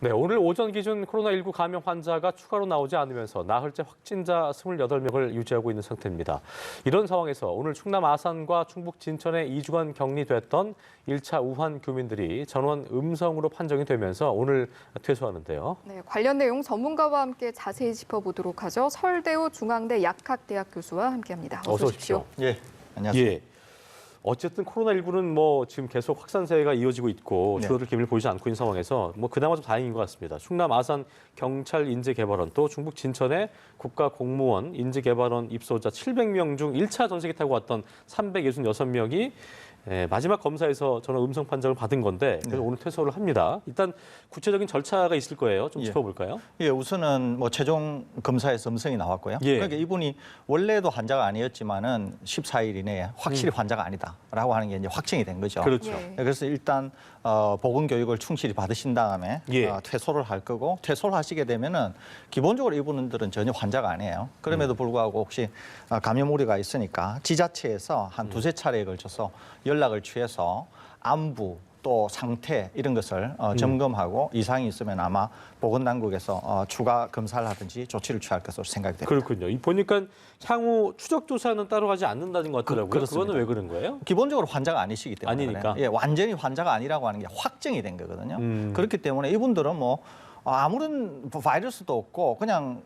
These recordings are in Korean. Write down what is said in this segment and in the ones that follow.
네, 오늘 오전 기준 코로나19 감염 환자가 추가로 나오지 않으면서 나흘째 확진자 28명을 유지하고 있는 상태입니다. 이런 상황에서 오늘 충남 아산과 충북 진천에 2주간 격리됐던 1차 우한 교민들이 전원 음성으로 판정이 되면서 오늘 퇴소하는데요. 네, 관련 내용 전문가와 함께 자세히 짚어보도록 하죠. 서울대우 중앙대 약학대학 교수와 함께합니다. 어서 오십시오. 예, 안녕하세요. 예. 어쨌든 코로나19는 지금 계속 확산세가 이어지고 있고 줄어들 기미를 보이지 않고 있는 상황에서 그나마 좀 다행인 것 같습니다. 충남 아산 경찰 인재개발원 또 중북 진천의 국가공무원 인재개발원 입소자 700명 중 1차 전세기 타고 왔던 366명이 마지막 검사에서 저는 음성 판정을 받은 건데 그래서 오늘 퇴소를 합니다. 일단 구체적인 절차가 있을 거예요. 좀 짚어볼까요? 예, 우선은 최종 검사에서 음성이 나왔고요. 예. 그러니까 이분이 원래도 환자가 아니었지만은 14일 이내에 확실히 환자가 아니다라고 하는 게 이제 확정이 된 거죠. 그렇죠. 예. 그래서 일단 보건 교육을 충실히 받으신 다음에 퇴소를 할 거고 퇴소를 하시게 되면은 기본적으로 이분들은 전혀 환자가 아니에요. 그럼에도 불구하고 혹시 감염 우려가 있으니까 지자체에서 한 두세 차례에 걸쳐서 연락을 취해서 안부 또 상태 이런 것을 점검하고 이상이 있으면 아마 보건당국에서 추가 검사를 하든지 조치를 취할 것으로 생각이 됩니다. 그렇군요. 보니까 향후 추적 조사는 따로 하지 않는다는 것 같더라고요. 그렇습니다. 그거는 왜 그런 거예요? 기본적으로 환자가 아니시기 때문에 아니니까. 그래요. 예, 완전히 환자가 아니라고 하는 게 확정이 된 거거든요. 그렇기 때문에 이분들은 아무런 바이러스도 없고 그냥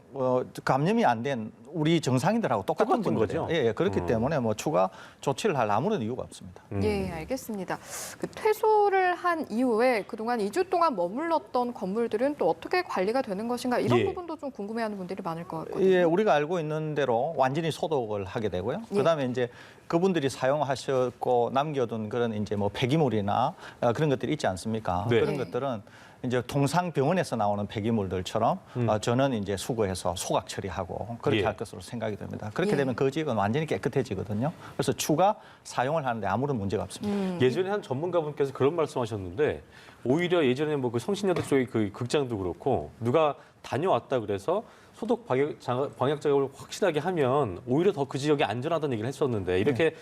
감염이 안 된 우리 정상인들하고 똑같은 분들이에요. 거죠? 예, 그렇기 때문에 추가 조치를 할 아무런 이유가 없습니다. 예, 알겠습니다. 그 퇴소를 한 이후에 그동안 2주 동안 머물렀던 건물들은 또 어떻게 관리가 되는 것인가 이런 부분도 좀 궁금해하는 분들이 많을 것 같거든요. 예, 우리가 알고 있는 대로 완전히 소독을 하게 되고요. 그다음에 이제 그분들이 사용하셨고 남겨둔 그런 이제 폐기물이나 그런 것들이 있지 않습니까? 네. 그런 것들은 이제 통상 병원에서 나오는 폐기물들처럼 저는 이제 수거해서 소각 처리하고 그렇게 할 것으로 생각이 됩니다. 그렇게 되면 그 지역은 완전히 깨끗해지거든요. 그래서 추가 사용을 하는데 아무런 문제가 없습니다. 예전에 한 전문가분께서 그런 말씀하셨는데 오히려 예전에 그 성신여대 쪽의 그 극장도 그렇고 누가 다녀왔다 그래서 소독 방역 작업을 확실하게 하면 오히려 더 그 지역이 안전하다는 얘기를 했었는데 이렇게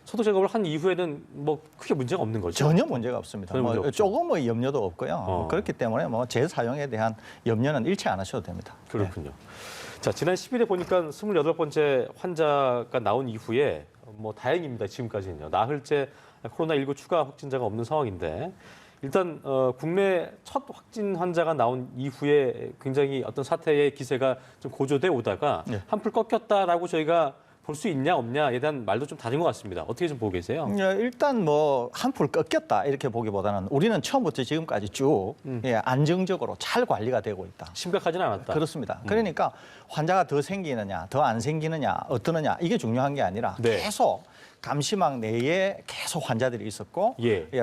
소독 작업을 한 이후에는 크게 문제가 없는 거죠? 전혀 문제가 없습니다. 조금의 염려도 없고요. 그렇기 때문에 재사용에 대한 염려는 잃지 않으셔도 됩니다. 그렇군요. 자, 지난 10일에 보니까 28번째 환자가 나온 이후에 다행입니다. 지금까지는요. 나흘째 코로나19 추가 확진자가 없는 상황인데 일단 국내 첫 확진 환자가 나온 이후에 굉장히 어떤 사태의 기세가 좀 고조돼 오다가 한풀 꺾였다라고 저희가 볼 수 있냐 없냐에 대한 말도 좀 다른 것 같습니다. 어떻게 좀 보고 계세요? 일단 한풀 꺾였다 이렇게 보기보다는 우리는 처음부터 지금까지 쭉 안정적으로 잘 관리가 되고 있다. 심각하지는 않았다. 그렇습니다. 그러니까 환자가 더 생기느냐, 더 안 생기느냐, 어떠느냐 이게 중요한 게 아니라 계속 감시망 내에 계속 환자들이 있었고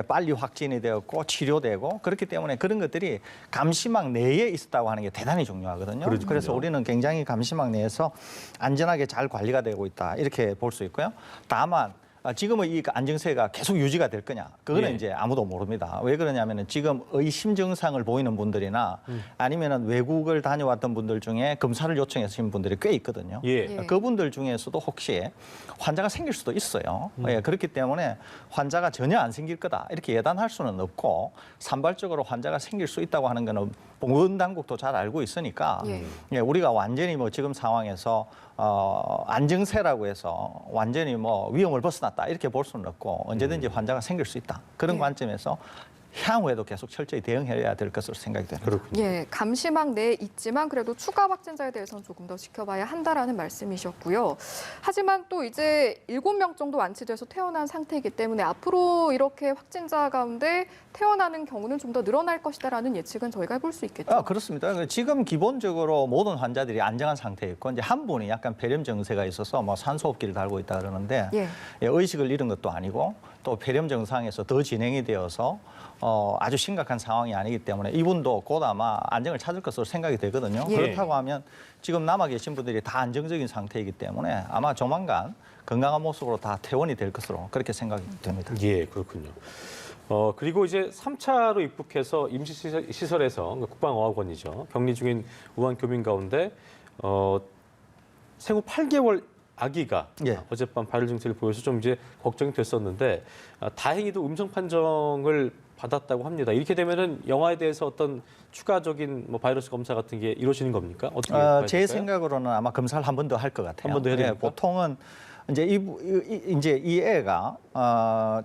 빨리 확진이 되었고 치료되고 그렇기 때문에 그런 것들이 감시망 내에 있었다고 하는 게 대단히 중요하거든요. 그렇군요. 그래서 우리는 굉장히 감시망 내에서 안전하게 잘 관리가 되고 있다 이렇게 볼 수 있고요. 다만 지금의 이 안정세가 계속 유지가 될 거냐? 그거는 이제 아무도 모릅니다. 왜 그러냐면은 지금 의심 증상을 보이는 분들이나 아니면은 외국을 다녀왔던 분들 중에 검사를 요청하신 분들이 꽤 있거든요. 그분들 중에서도 혹시 환자가 생길 수도 있어요. 그렇기 때문에 환자가 전혀 안 생길 거다 이렇게 예단할 수는 없고 산발적으로 환자가 생길 수 있다고 하는 거는 보건당국도 잘 알고 있으니까 우리가 완전히 지금 상황에서 안정세라고 해서 완전히 위험을 벗어났다 이렇게 볼 수는 없고 언제든지 환자가 생길 수 있다. 그런 관점에서 향후에도 계속 철저히 대응해야 될 것으로 생각이 됩니다. 그렇군요. 예, 감시망 내에 있지만 그래도 추가 확진자에 대해서는 조금 더 지켜봐야 한다라는 말씀이셨고요. 하지만 또 이제 7명 정도 완치돼서 퇴원한 상태이기 때문에 앞으로 이렇게 확진자 가운데 퇴원하는 경우는 좀 더 늘어날 것이다라는 예측은 저희가 해볼 수 있겠죠. 그렇습니다. 지금 기본적으로 모든 환자들이 안정한 상태에 있고 이제 한 분이 약간 폐렴 증세가 있어서 산소호흡기를 달고 있다 그러는데 의식을 잃은 것도 아니고 또 폐렴 증상에서 더 진행이 되어서 아주 심각한 상황이 아니기 때문에 이분도 곧 아마 안정을 찾을 것으로 생각이 되거든요. 그렇다고 하면 지금 남아 계신 분들이 다 안정적인 상태이기 때문에 아마 조만간 건강한 모습으로 다 퇴원이 될 것으로 그렇게 생각이 됩니다. 예, 그렇군요. 그리고 이제 3차로 입국해서 임시시설에서 국방어학원이죠. 격리 중인 우한 교민 가운데 생후 8개월 아기가 어젯밤 발열 증세를 보여서 좀 이제 걱정이 됐었는데 다행히도 음성 판정을 받았다고 합니다. 이렇게 되면은 영아에 대해서 어떤 추가적인 뭐 바이러스 검사 같은 게 이루어지는 겁니까? 어떻게 봐야 제 될까요? 생각으로는 아마 검사를 한 번 더 할 것 같아요. 한 번 더 해야 됩니까? 보통은 이제 이 애가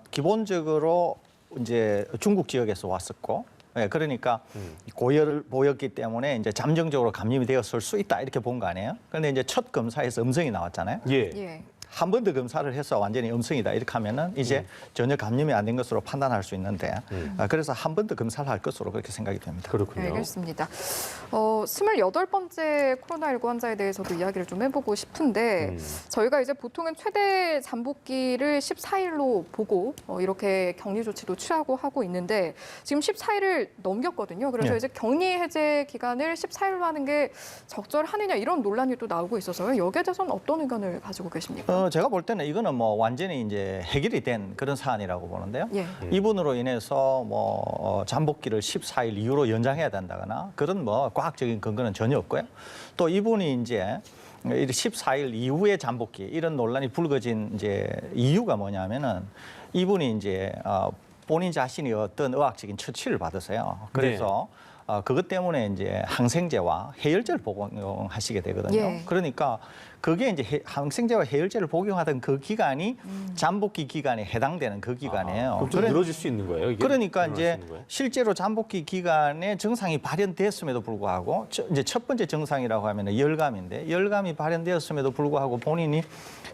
기본적으로 이제 중국 지역에서 왔었고, 그러니까 고열을 보였기 때문에 이제 잠정적으로 감염이 되었을 수 있다 이렇게 본 거 아니에요? 그런데 이제 첫 검사에서 음성이 나왔잖아요. 예. 예. 한 번 더 검사를 해서 완전히 음성이다 이렇게 하면은 이제 전혀 감염이 안 된 것으로 판단할 수 있는데 그래서 한 번 더 검사를 할 것으로 그렇게 생각이 됩니다. 그렇군요. 알겠습니다. 28번째 코로나19 환자에 대해서도 이야기를 좀 해보고 싶은데 저희가 이제 보통은 최대 잠복기를 14일로 보고 이렇게 격리 조치도 취하고 하고 있는데 지금 14일을 넘겼거든요. 그래서 네. 이제 격리 해제 기간을 14일로 하는 게 적절하느냐 이런 논란이 또 나오고 있어서요. 여기에 대해서는 어떤 의견을 가지고 계십니까? 제가 볼 때는 이거는 뭐 완전히 이제 해결이 된 그런 사안이라고 보는데요. 예. 이분으로 인해서 뭐 잠복기를 14일 이후로 연장해야 된다거나 그런 뭐 과학적인 근거는 전혀 없고요. 또 이분이 이제 14일 이후에 잠복기 이런 논란이 불거진 이제 이유가 뭐냐면은 이분이 이제 본인 자신이 어떤 의학적인 처치를 받으세요. 그래서 그것 때문에 이제 항생제와 해열제를 복용하시게 되거든요. 예. 그러니까 그게 이제 항생제와 해열제를 복용하던 그 기간이 잠복기 기간에 해당되는 그 기간이에요. 그럼 좀 늘어질 수 있는 거예요? 이게? 그러니까 늘어날 수 이제 있는 거예요? 실제로 잠복기 기간에 증상이 발현됐음에도 불구하고 이제 첫 번째 증상이라고 하면 열감인데 열감이 발현되었음에도 불구하고 본인이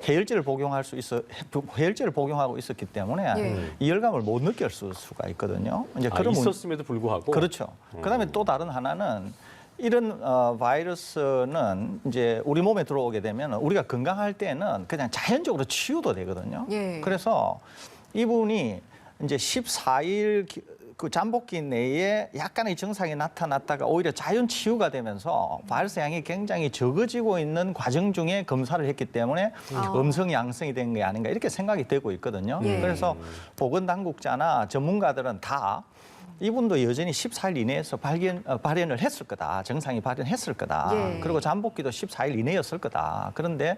해열제를 복용하고 있었기 때문에 예. 이 열감을 못 느낄 수가 있거든요. 이제 그런 있었음에도 불구하고 그렇죠. 그다음에 또 다른 하나는 이런 바이러스는 이제 우리 몸에 들어오게 되면 우리가 건강할 때는 그냥 자연적으로 치유도 되거든요. 예. 그래서 이분이 이제 14일 그 잠복기 내에 약간의 증상이 나타났다가 오히려 자연 치유가 되면서 바이러스 양이 굉장히 적어지고 있는 과정 중에 검사를 했기 때문에 음성 양성이 된 게 아닌가 이렇게 생각이 되고 있거든요. 예. 그래서 보건당국자나 전문가들은 다 이분도 여전히 14일 이내에서 발현을 했을 거다. 증상이 발현했을 거다. 예. 그리고 잠복기도 14일 이내였을 거다. 그런데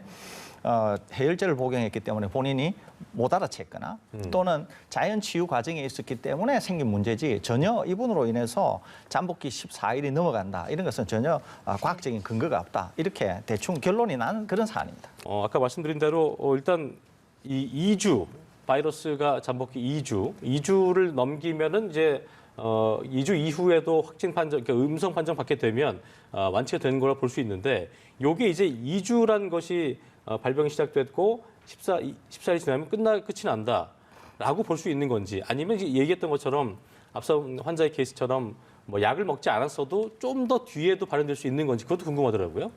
해열제를 복용했기 때문에 본인이 못 알아챘거나 또는 자연 치유 과정에 있었기 때문에 생긴 문제지 전혀 이분으로 인해서 잠복기 14일이 넘어간다. 이런 것은 전혀 과학적인 근거가 없다. 이렇게 대충 결론이 난 그런 사안입니다. 아까 말씀드린 대로 일단 이 2주 바이러스가 잠복기 2주를 넘기면은 이제 2주 이후에도 확진 판정, 그러니까 음성 판정 받게 되면 완치가 되는 거라 볼 수 있는데 요게 이제 2주란 것이 발병이 시작됐고 14일 지나면 끝이 난다라고 볼 수 있는 건지 아니면 이제 얘기했던 것처럼 앞서 환자의 케이스처럼 뭐 약을 먹지 않았어도 좀 더 뒤에도 발현될 수 있는 건지 그것도 궁금하더라고요.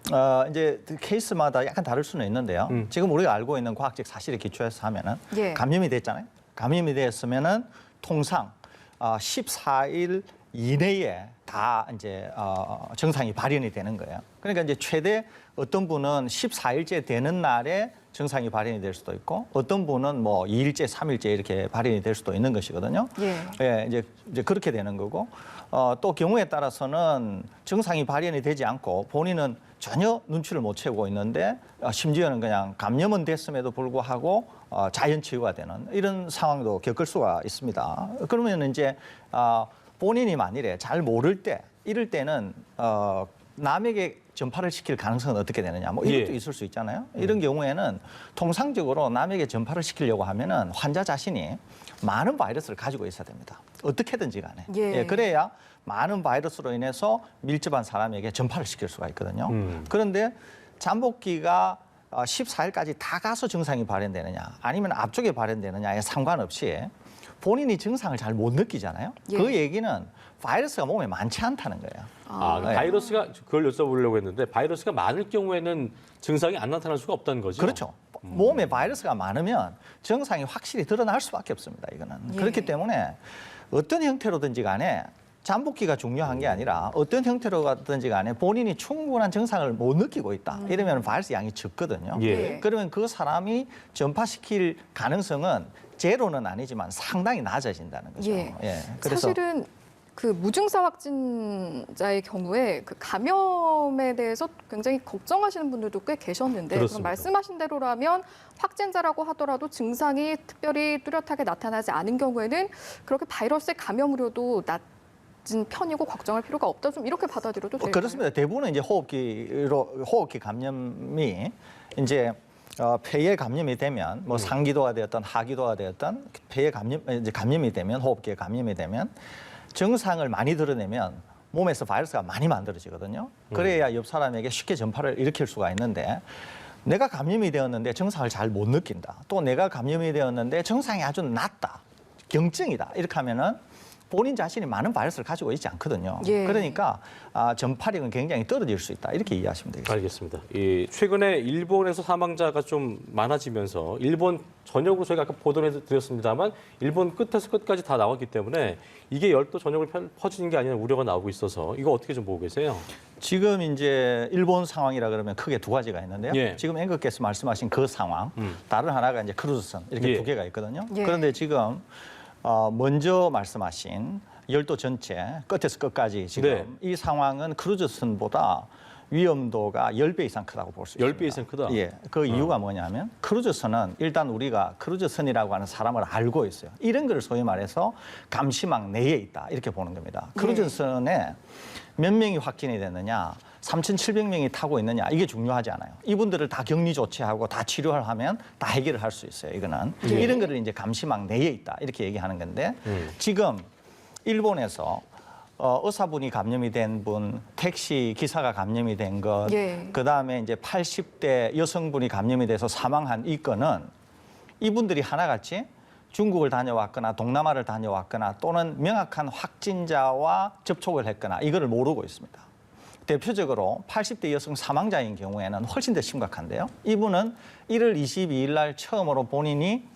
이제 케이스마다 약간 다를 수는 있는데요. 지금 우리가 알고 있는 과학적 사실에 기초해서 하면은 예. 감염이 됐잖아요. 감염이 됐으면은 통상 14일 이내에 다 이제 증상이 발현이 되는 거예요. 그러니까 이제 최대 어떤 분은 14일째 되는 날에 증상이 발현이 될 수도 있고 어떤 분은 뭐 2일째, 3일째 이렇게 발현이 될 수도 있는 것이거든요. 예. 이제 그렇게 되는 거고 또 경우에 따라서는 증상이 발현이 되지 않고 본인은 전혀 눈치를 못 채고 있는데 심지어는 그냥 감염은 됐음에도 불구하고 자연 치유가 되는 이런 상황도 겪을 수가 있습니다. 그러면 이제 본인이 만일에 잘 모를 때 이럴 때는 남에게 전파를 시킬 가능성은 어떻게 되느냐 뭐 이것도 예. 있을 수 있잖아요. 이런 경우에는 통상적으로 남에게 전파를 시키려고 하면은 환자 자신이 많은 바이러스를 가지고 있어야 됩니다. 어떻게든지 간에. 예. 그래야 많은 바이러스로 인해서 밀접한 사람에게 전파를 시킬 수가 있거든요. 그런데 잠복기가 14일까지 다 가서 증상이 발현되느냐 아니면 앞쪽에 발현되느냐에 상관없이 본인이 증상을 잘 못 느끼잖아요. 예. 그 얘기는 바이러스가 몸에 많지 않다는 거예요. 네. 바이러스가 그걸 여쭤보려고 했는데 바이러스가 많을 경우에는 증상이 안 나타날 수가 없다는 거죠. 그렇죠. 몸에 바이러스가 많으면 증상이 확실히 드러날 수밖에 없습니다. 이거는. 예. 그렇기 때문에 어떤 형태로든지 간에 잠복기가 중요한 게 아니라 어떤 형태로든지 간에 본인이 충분한 증상을 못 느끼고 있다. 이러면 바이러스 양이 적거든요. 예. 그러면 그 사람이 전파시킬 가능성은 제로는 아니지만 상당히 낮아진다는 거죠. 예. 그래서 사실은 그 무증사 확진자의 경우에 그 감염에 대해서 굉장히 걱정하시는 분들도 꽤 계셨는데 그럼 그렇습니다. 말씀하신 대로라면 확진자라고 하더라도 증상이 특별히 뚜렷하게 나타나지 않은 경우에는 그렇게 바이러스의 감염 우려도 낮은 편이고 걱정할 필요가 없다. 좀 이렇게 받아들여도 될까요? 그렇습니다. 대부분은 이제 호흡기 감염이 이제 폐에 감염이 되면 뭐 상기도가 되었던 하기도가 되었던 폐에 감염이 되면 호흡기에 감염이 되면 증상을 많이 드러내면 몸에서 바이러스가 많이 만들어지거든요. 그래야 옆 사람에게 쉽게 전파를 일으킬 수가 있는데 내가 감염이 되었는데 증상을 잘 못 느낀다. 또 내가 감염이 되었는데 증상이 아주 낮다. 경증이다. 이렇게 하면은 본인 자신이 많은 바이러스를 가지고 있지 않거든요. 예. 그러니까 전파력은 굉장히 떨어질 수 있다. 이렇게 이해하시면 되겠습니다. 알겠습니다. 최근에 일본에서 사망자가 좀 많아지면서 일본 전역으로 저희가 아까 보도를 드렸습니다만 일본 끝에서 끝까지 다 나왔기 때문에 이게 열도 전역으로 퍼지는 게 아니라 우려가 나오고 있어서 이거 어떻게 좀 보고 계세요? 지금 이제 일본 상황이라 그러면 크게 두 가지가 있는데요. 예. 지금 앵커께서 말씀하신 그 상황, 다른 하나가 이제 크루즈선 이렇게 예. 두 개가 있거든요. 예. 그런데 지금 먼저 말씀하신 열도 전체 끝에서 끝까지 지금 네. 이 상황은 크루즈선보다 위험도가 10배 이상 크다고 볼 수 있습니다. 10배 이상 크다? 예. 그 이유가 뭐냐면 크루즈선은 일단 우리가 크루즈선이라고 하는 사람을 알고 있어요. 이런 걸 소위 말해서 감시망 내에 있다. 이렇게 보는 겁니다. 크루즈선에 몇 명이 확진이 됐느냐, 3,700명이 타고 있느냐, 이게 중요하지 않아요. 이분들을 다 격리 조치하고 다 치료를 하면 다 해결을 할 수 있어요. 이거는. 이런 거를 이제 감시망 내에 있다. 이렇게 얘기하는 건데 지금 일본에서 의사분이 감염이 된 분, 택시 기사가 감염이 된 것, 예. 그다음에 이제 80대 여성분이 감염이 돼서 사망한 이 건은 이분들이 하나같이 중국을 다녀왔거나 동남아를 다녀왔거나 또는 명확한 확진자와 접촉을 했거나 이거를 모르고 있습니다. 대표적으로 80대 여성 사망자인 경우에는 훨씬 더 심각한데요. 이분은 1월 22일 날 처음으로 본인이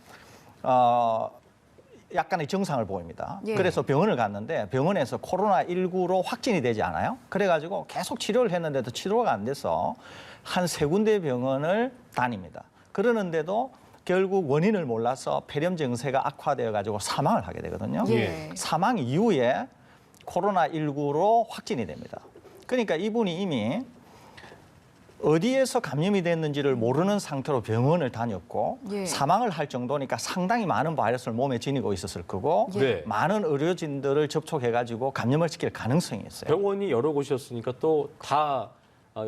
약간의 증상을 보입니다. 예. 그래서 병원을 갔는데 병원에서 코로나19로 확진이 되지 않아요. 그래가지고 계속 치료를 했는데도 치료가 안 돼서 한 3군데 병원을 다닙니다. 그러는데도 결국 원인을 몰라서 폐렴 증세가 악화되어가지고 사망을 하게 되거든요. 예. 사망 이후에 코로나19로 확진이 됩니다. 그러니까 이분이 이미 어디에서 감염이 됐는지를 모르는 상태로 병원을 다녔고 예. 사망을 할 정도니까 상당히 많은 바이러스를 몸에 지니고 있었을 거고 네. 많은 의료진들을 접촉해가지고 감염을 시킬 가능성이 있어요. 병원이 여러 곳이었으니까 또 다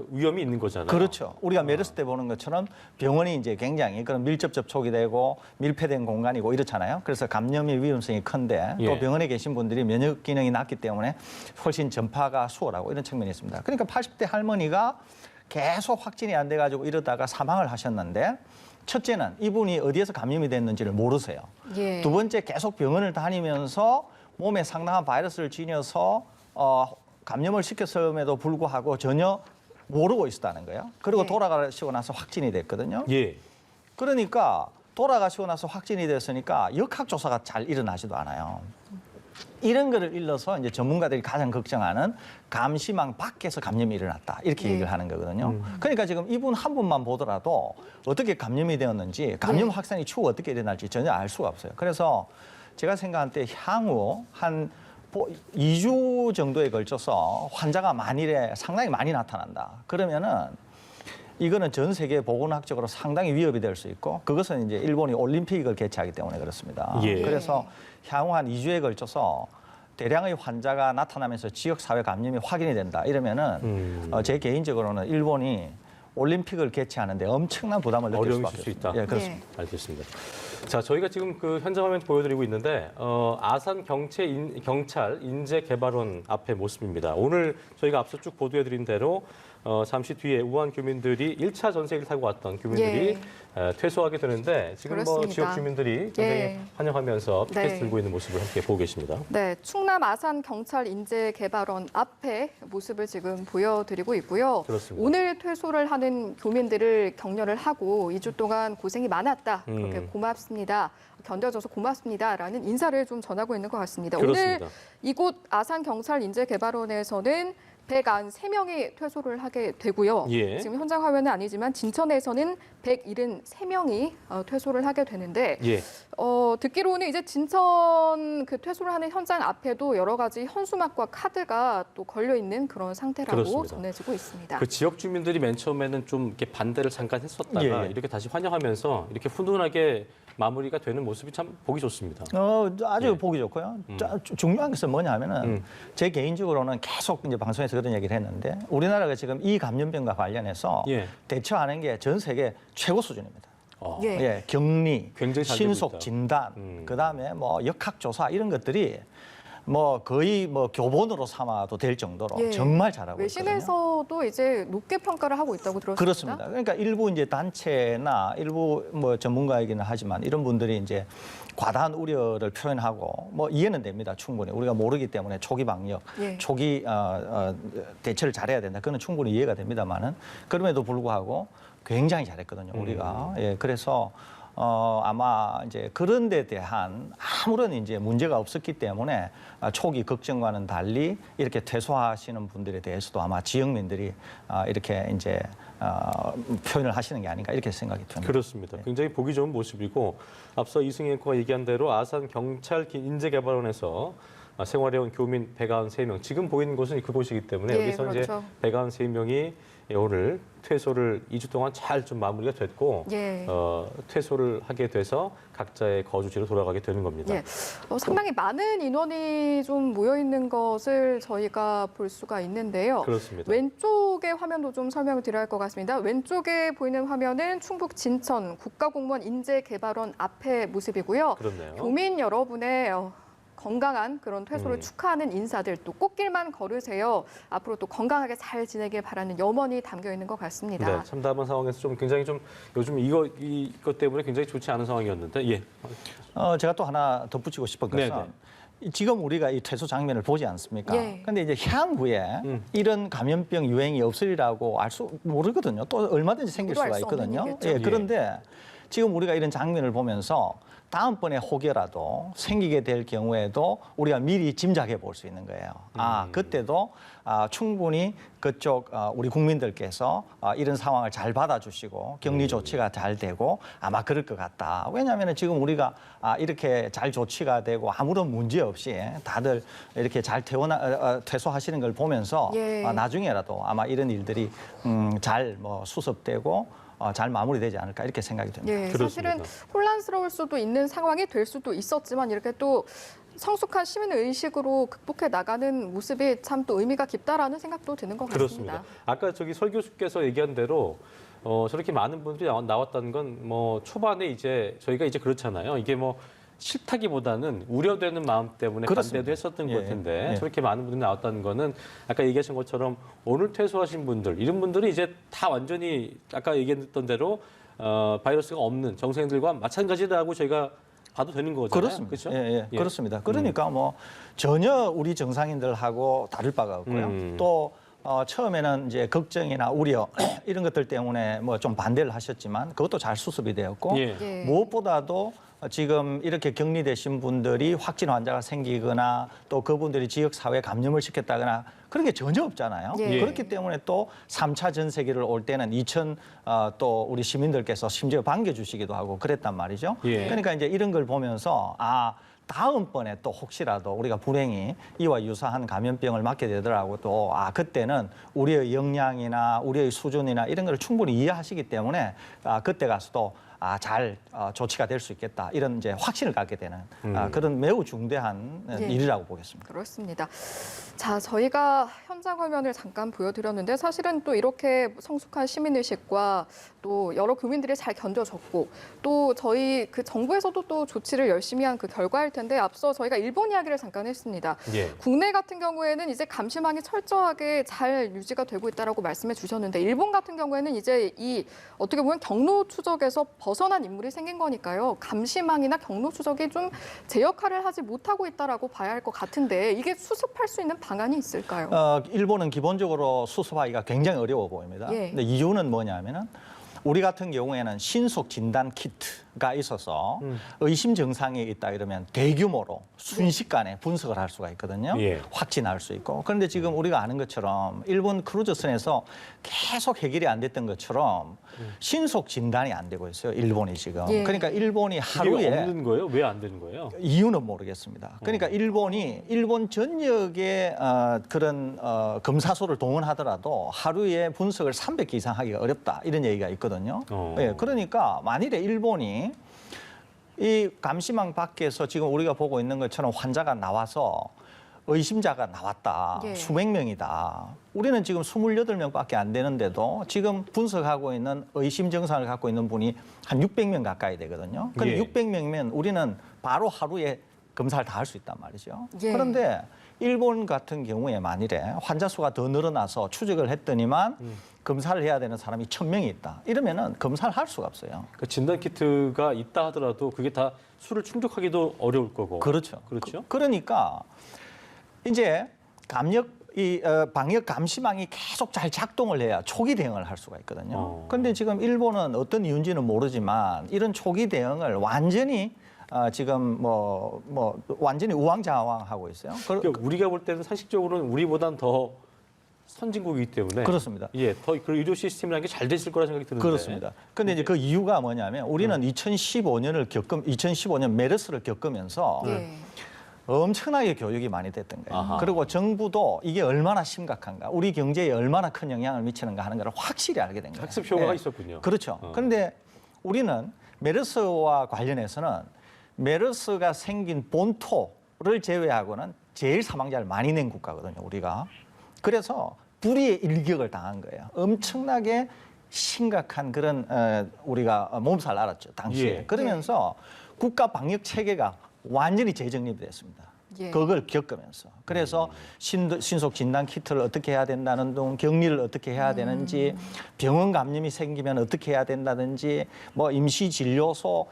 위험이 있는 거잖아요. 그렇죠. 우리가 메르스 때 보는 것처럼 병원이 이제 굉장히 그런 밀접 접촉이 되고 밀폐된 공간이고 이렇잖아요. 그래서 감염의 위험성이 큰데 예. 또 병원에 계신 분들이 면역 기능이 낮기 때문에 훨씬 전파가 수월하고 이런 측면이 있습니다. 그러니까 80대 할머니가 계속 확진이 안 돼가지고 이러다가 사망을 하셨는데 첫째는 이분이 어디에서 감염이 됐는지를 모르세요. 예. 두 번째 계속 병원을 다니면서 몸에 상당한 바이러스를 지녀서 감염을 시켰음에도 불구하고 전혀 모르고 있었다는 거예요. 그리고 네. 돌아가시고 나서 확진이 됐거든요. 예. 그러니까 돌아가시고 나서 확진이 됐으니까 역학조사가 잘 일어나지도 않아요. 이런 거를 일러서 이제 전문가들이 가장 걱정하는 감시망 밖에서 감염이 일어났다. 이렇게 네. 얘기를 하는 거거든요. 그러니까 지금 이분 한 분만 보더라도 어떻게 감염이 되었는지 감염 네. 확산이 추후 어떻게 일어날지 전혀 알 수가 없어요. 그래서 제가 생각할 때 향후 한 2주 정도에 걸쳐서 환자가 만일에 상당히 많이 나타난다. 그러면은 이거는 전 세계 보건학적으로 상당히 위협이 될 수 있고 그것은 이제 일본이 올림픽을 개최하기 때문에 그렇습니다. 예. 그래서 향후 한 2주에 걸쳐서 대량의 환자가 나타나면서 지역 사회 감염이 확인이 된다. 이러면은 제 개인적으로는 일본이 올림픽을 개최하는데 엄청난 부담을 느낄 어려움이 수밖에 있을 수 없습니다. 있다. 예, 그렇습니다. 알겠습니다. 자, 저희가 지금 그 현장 화면 보여드리고 있는데 아산 경찰 인재개발원 앞의 모습입니다. 오늘 저희가 앞서 쭉 보도해드린 대로 잠시 뒤에 우한 교민들이 1차 전세기를 타고 왔던 교민들이 퇴소하게 되는데 지금 뭐 그렇습니다. 지역 주민들이 굉장히 예. 환영하면서 피켓 네. 들고 있는 모습을 함께 보고 계십니다. 네, 충남 아산 경찰 인재개발원 앞에 모습을 지금 보여드리고 있고요. 그렇습니다. 오늘 퇴소를 하는 교민들을 격려를 하고 2주 동안 고생이 많았다. 그렇게 고맙습니다. 견뎌줘서 고맙습니다라는 인사를 좀 전하고 있는 것 같습니다. 그렇습니다. 오늘 이곳 아산경찰인재개발원에서는 193명이 퇴소를 하게 되고요. 예. 지금 현장 화면은 아니지만 진천에서는 173명이 퇴소를 하게 되는데 예. 듣기로는 이제 진천 그 퇴소를 하는 현장 앞에도 여러 가지 현수막과 카드가 또 걸려 있는 그런 상태라고 그렇습니다. 전해지고 있습니다. 그 지역 주민들이 맨 처음에는 좀 이렇게 반대를 잠깐 했었다가 예. 이렇게 다시 환영하면서 이렇게 훈훈하게 마무리가 되는 모습이 참 보기 좋습니다. 아주 예. 보기 좋고요. 중요한 것은 뭐냐면은 제 개인적으로는 계속 이제 방송에서 그런 얘기를 했는데 우리나라가 지금 이 감염병과 관련해서 예. 대처하는 게 전 세계 최고 수준입니다. 예. 예. 격리, 굉장히 잘 되고 있다. 신속 진단, 그다음에 뭐 역학조사 이런 것들이 뭐 거의 뭐 교본으로 삼아도 될 정도로 예. 정말 잘하고 있거든요. 외신에서도 이제 높게 평가를 하고 있다고 들었습니다. 그렇습니다. 그러니까 일부 이제 단체나 일부 뭐 전문가이기는 하지만 이런 분들이 이제 과다한 우려를 표현하고 뭐 이해는 됩니다. 충분히 우리가 모르기 때문에 초기 방역, 예. 초기 대처를 잘해야 된다. 그거는 충분히 이해가 됩니다만은 그럼에도 불구하고 굉장히 잘했거든요. 우리가 그래서. 아마 이제 그런 데 대한 아무런 이제 문제가 없었기 때문에 초기 걱정과는 달리 이렇게 퇴소하시는 분들에 대해서도 아마 지역민들이 이렇게 이제 표현을 하시는 게 아닌가 이렇게 생각이 듭니다. 그렇습니다. 굉장히 보기 좋은 모습이고 앞서 이승희 앵커가 얘기한 대로 아산 경찰 인재개발원에서 생활해온 교민 193명 지금 보이는 곳은 그곳이기 때문에 예, 여기서 그렇죠. 이제 193명이 오늘 퇴소를 2주 동안 잘 좀 마무리가 됐고 예. 퇴소를 하게 돼서 각자의 거주지로 돌아가게 되는 겁니다. 예. 상당히 많은 인원이 좀 모여 있는 것을 저희가 볼 수가 있는데요. 그렇습니다. 왼쪽의 화면도 좀 설명을 드려야 할 것 같습니다. 왼쪽에 보이는 화면은 충북 진천 국가공무원 인재개발원 앞의 모습이고요. 그렇네요. 교민 여러분의 건강한 그런 퇴소를 축하하는 인사들 또 꽃길만 걸으세요. 앞으로 또 건강하게 잘 지내길 바라는 염원이 담겨 있는 것 같습니다. 네, 참 답한 상황에서 좀 굉장히 좀 요즘 이것 때문에 굉장히 좋지 않은 상황이었는데 예. 제가 또 하나 덧붙이고 싶은 것은 지금 우리가 이 퇴소 장면을 보지 않습니까? 예. 근데 이제 향후에 이런 감염병 유행이 없으리라고 알 수 모르거든요. 또 얼마든지 생길 누구도 수가 알수 없는 있거든요. 일이겠죠. 예, 그런데 지금 우리가 이런 장면을 보면서 다음번에 혹여라도 생기게 될 경우에도 우리가 미리 짐작해 볼 수 있는 거예요. 그때도 충분히 그쪽 우리 국민들께서 이런 상황을 잘 받아주시고 격리 조치가 잘 되고 아마 그럴 것 같다. 왜냐하면 지금 우리가 이렇게 잘 조치가 되고 아무런 문제 없이 다들 이렇게 잘 퇴소하시는 걸 보면서 예. 나중에라도 아마 이런 일들이 잘 뭐 수습되고 잘 마무리되지 않을까 이렇게 생각이 듭니다. 예, 그렇습니다. 사실은 혼란스러울 수도 있는 상황이 될 수도 있었지만 이렇게 또 성숙한 시민 의식으로 극복해 나가는 모습이 참 또 의미가 깊다라는 생각도 드는 것 같습니다. 그렇습니다. 아까 저기 설 교수께서 얘기한 대로 저렇게 많은 분들이 나왔다는 건 뭐 초반에 이제 저희가 이제 그렇잖아요. 이게 뭐 싫다기보다는 우려되는 마음 때문에 그렇습니다. 반대도 했었던 예, 걸 텐데 예. 저렇게 많은 분들이 나왔다는 거는 아까 얘기하신 것처럼 오늘 퇴소하신 분들 이런 분들이 이제 다 완전히 아까 얘기했던 대로 바이러스가 없는 정상인들과 마찬가지라고 저희가 봐도 되는 거잖아요. 그렇습니다. 그렇죠? 예, 그렇습니다. 그러니까 뭐 전혀 우리 정상인들하고 다를 바가 없고요. 또 처음에는 이제 걱정이나 우려 이런 것들 때문에 뭐 좀 반대를 하셨지만 그것도 잘 수습이 되었고 예. 예. 무엇보다도 지금 이렇게 격리되신 분들이 확진 환자가 생기거나 또 그분들이 지역 사회에 감염을 시켰다거나 그런 게 전혀 없잖아요. 예. 그렇기 때문에 또 3차 전세기를 올 때는 2천 또 우리 시민들께서 심지어 반겨주시기도 하고 그랬단 말이죠. 예. 그러니까 이제 이런 걸 보면서 다음번에 또 혹시라도 우리가 불행히 이와 유사한 감염병을 맞게 되더라고 또 그때는 우리의 역량이나 우리의 수준이나 이런 걸 충분히 이해하시기 때문에 그때 가서도 잘 조치가 될 수 있겠다 이런 이제 확신을 갖게 되는 그런 매우 중대한 예. 일이라고 보겠습니다. 그렇습니다. 자, 저희가 현장 화면을 잠깐 보여드렸는데 사실은 또 이렇게 성숙한 시민의식과 또 여러 교민들이 잘 견뎌줬고 또 저희 그 정부에서도 또 조치를 열심히 한 그 결과일 텐데 앞서 저희가 일본 이야기를 잠깐 했습니다. 예. 국내 같은 경우에는 이제 감시망이 철저하게 잘 유지가 되고 있다라고 말씀해 주셨는데 일본 같은 경우에는 이제 이 어떻게 보면 경로 추적에서 벗어난 인물이 생긴 거니까요. 감시망이나 경로 추적이 좀 제 역할을 하지 못하고 있다라고 봐야 할 것 같은데 이게 수습할 수 있는 방안이 있을까요? 일본은 기본적으로 수습하기가 굉장히 어려워 보입니다. 예. 근데 이유는 뭐냐면은 우리 같은 경우에는 신속 진단 키트 가 있어서 의심 증상이 있다 이러면 대규모로 순식간에 분석을 할 수가 있거든요. 예. 확진할 수 있고. 그런데 지금 우리가 아는 것처럼 일본 크루즈선에서 계속 해결이 안 됐던 것처럼 신속 진단이 안 되고 있어요. 일본이 지금. 예. 그러니까 일본이 이게 하루에 없는 거예요? 왜 안 되는 거예요? 이유는 모르겠습니다. 그러니까 일본 전역의 그런 검사소를 동원하더라도 하루에 분석을 300개 이상 하기가 어렵다 이런 얘기가 있거든요. 예, 그러니까 만일에 일본이 이 감시망 밖에서 지금 우리가 보고 있는 것처럼 환자가 나와서 의심자가 나왔다. 예. 수백 명이다. 우리는 지금 28명밖에 안 되는데도 지금 분석하고 있는 의심 증상을 갖고 있는 분이 한 600명 가까이 되거든요. 근데 예. 600명이면 우리는 바로 하루에 검사를 다 할 수 있단 말이죠. 예. 그런데 일본 같은 경우에 만일에 환자 수가 더 늘어나서 추적을 했더니만 검사를 해야 되는 사람이 1000명이 있다. 이러면은 검사를 할 수가 없어요. 그 진단 키트가 있다 하더라도 그게 다 수를 충족하기도 어려울 거고. 그렇죠. 그렇죠. 그러니까 이제 방역 감시망이 계속 잘 작동을 해야 초기 대응을 할 수가 있거든요. 그런데 지금 일본은 어떤 이유인지는 모르지만 이런 초기 대응을 완전히 지금 완전히 우왕좌왕하고 있어요. 그러니까 우리가 볼 때는 상식적으로는 우리보단 더 선진국이기 때문에 그렇습니다. 예, 더 그 의료 시스템이라는 게 잘 됐을 거라 생각이 드는데. 그렇습니다. 근데 이제 그 이유가 뭐냐면 우리는 2015년 메르스를 겪으면서 예. 엄청나게 교육이 많이 됐던 거예요. 아하. 그리고 정부도 이게 얼마나 심각한가, 우리 경제에 얼마나 큰 영향을 미치는가 하는 걸 확실히 알게 된 거예요. 학습 효과가 예. 있었군요. 그렇죠. 그런데 우리는 메르스와 관련해서는 메르스가 생긴 본토를 제외하고는 제일 사망자를 많이 낸 국가거든요, 우리가. 그래서 불의의 일격을 당한 거예요. 엄청나게 심각한 그런 우리가 몸살을 앓았죠, 당시에. 예. 그러면서 국가 방역 체계가 완전히 재정립이 됐습니다. 예. 그걸 겪으면서. 그래서 신속 진단 키트를 어떻게 해야 된다는 등, 격리를 어떻게 해야 되는지, 병원 감염이 생기면 어떻게 해야 된다든지, 뭐 임시 진료소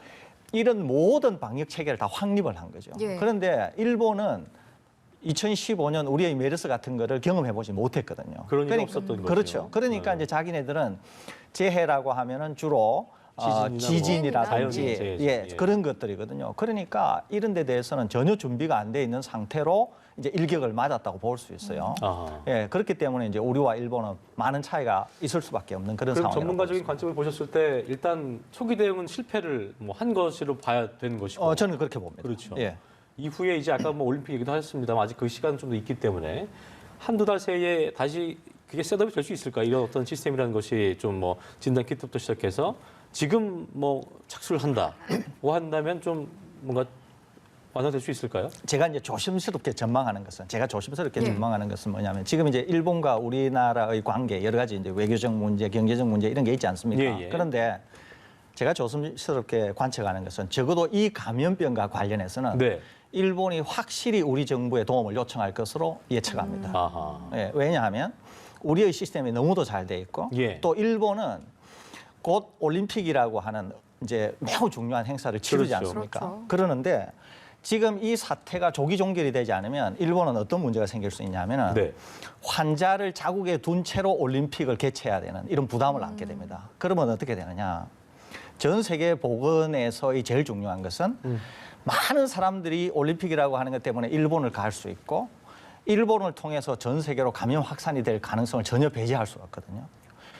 이런 모든 방역 체계를 다 확립을 한 거죠. 예. 그런데 일본은 2015년 우리의 메르스 같은 거를 경험해 보지 못했거든요. 그런 일이 없었던 거죠. 그렇죠. 그러니까 이제 자기네들은 재해라고 하면은 주로 지진이라든지 자연재해, 예, 예. 그런 것들이거든요. 그러니까 이런 데 대해서는 전혀 준비가 안 돼 있는 상태로 이제 일격을 맞았다고 볼 수 있어요. 아하. 예, 그렇기 때문에 이제 우리와 일본은 많은 차이가 있을 수밖에 없는 그런 그럼 상황이라고 전문가적인 보겠습니다. 관점을 보셨을 때 일단 초기 대응은 실패를 한 것으로 봐야 되는 것이고. 저는 그렇게 봅니다. 그렇죠. 예. 이후에 이제 아까 올림픽 얘기도 하셨습니다만 아직 그 시간은 좀 더 있기 때문에 한두 달 새에 다시 그게 셋업이 될 수 있을까? 이런 어떤 시스템이라는 것이 좀 진단 키트부터 시작해서 지금 착수를 한다고 한다면 좀 뭔가 완성될 수 있을까요? 제가 이제 조심스럽게 전망하는 것은 예. 전망하는 것은 뭐냐면 지금 이제 일본과 우리나라의 관계 여러 가지 이제 외교적 문제, 경제적 문제 이런 게 있지 않습니까? 예, 예. 그런데 제가 조심스럽게 관측하는 것은 적어도 이 감염병과 관련해서는 네. 일본이 확실히 우리 정부의 도움을 요청할 것으로 예측합니다. 아하. 예, 왜냐하면 우리의 시스템이 너무도 잘 돼 있고 예. 또 일본은 곧 올림픽이라고 하는 이제 매우 중요한 행사를 치르지 그렇죠. 않습니까? 그렇죠. 그러는데 지금 이 사태가 조기 종결이 되지 않으면 일본은 어떤 문제가 생길 수 있냐면은 네. 환자를 자국에 둔 채로 올림픽을 개최해야 되는 이런 부담을 안게 됩니다. 그러면 어떻게 되느냐? 전 세계 보건에서의 제일 중요한 것은 많은 사람들이 올림픽이라고 하는 것 때문에 일본을 갈 수 있고 일본을 통해서 전 세계로 감염 확산이 될 가능성을 전혀 배제할 수가 없거든요.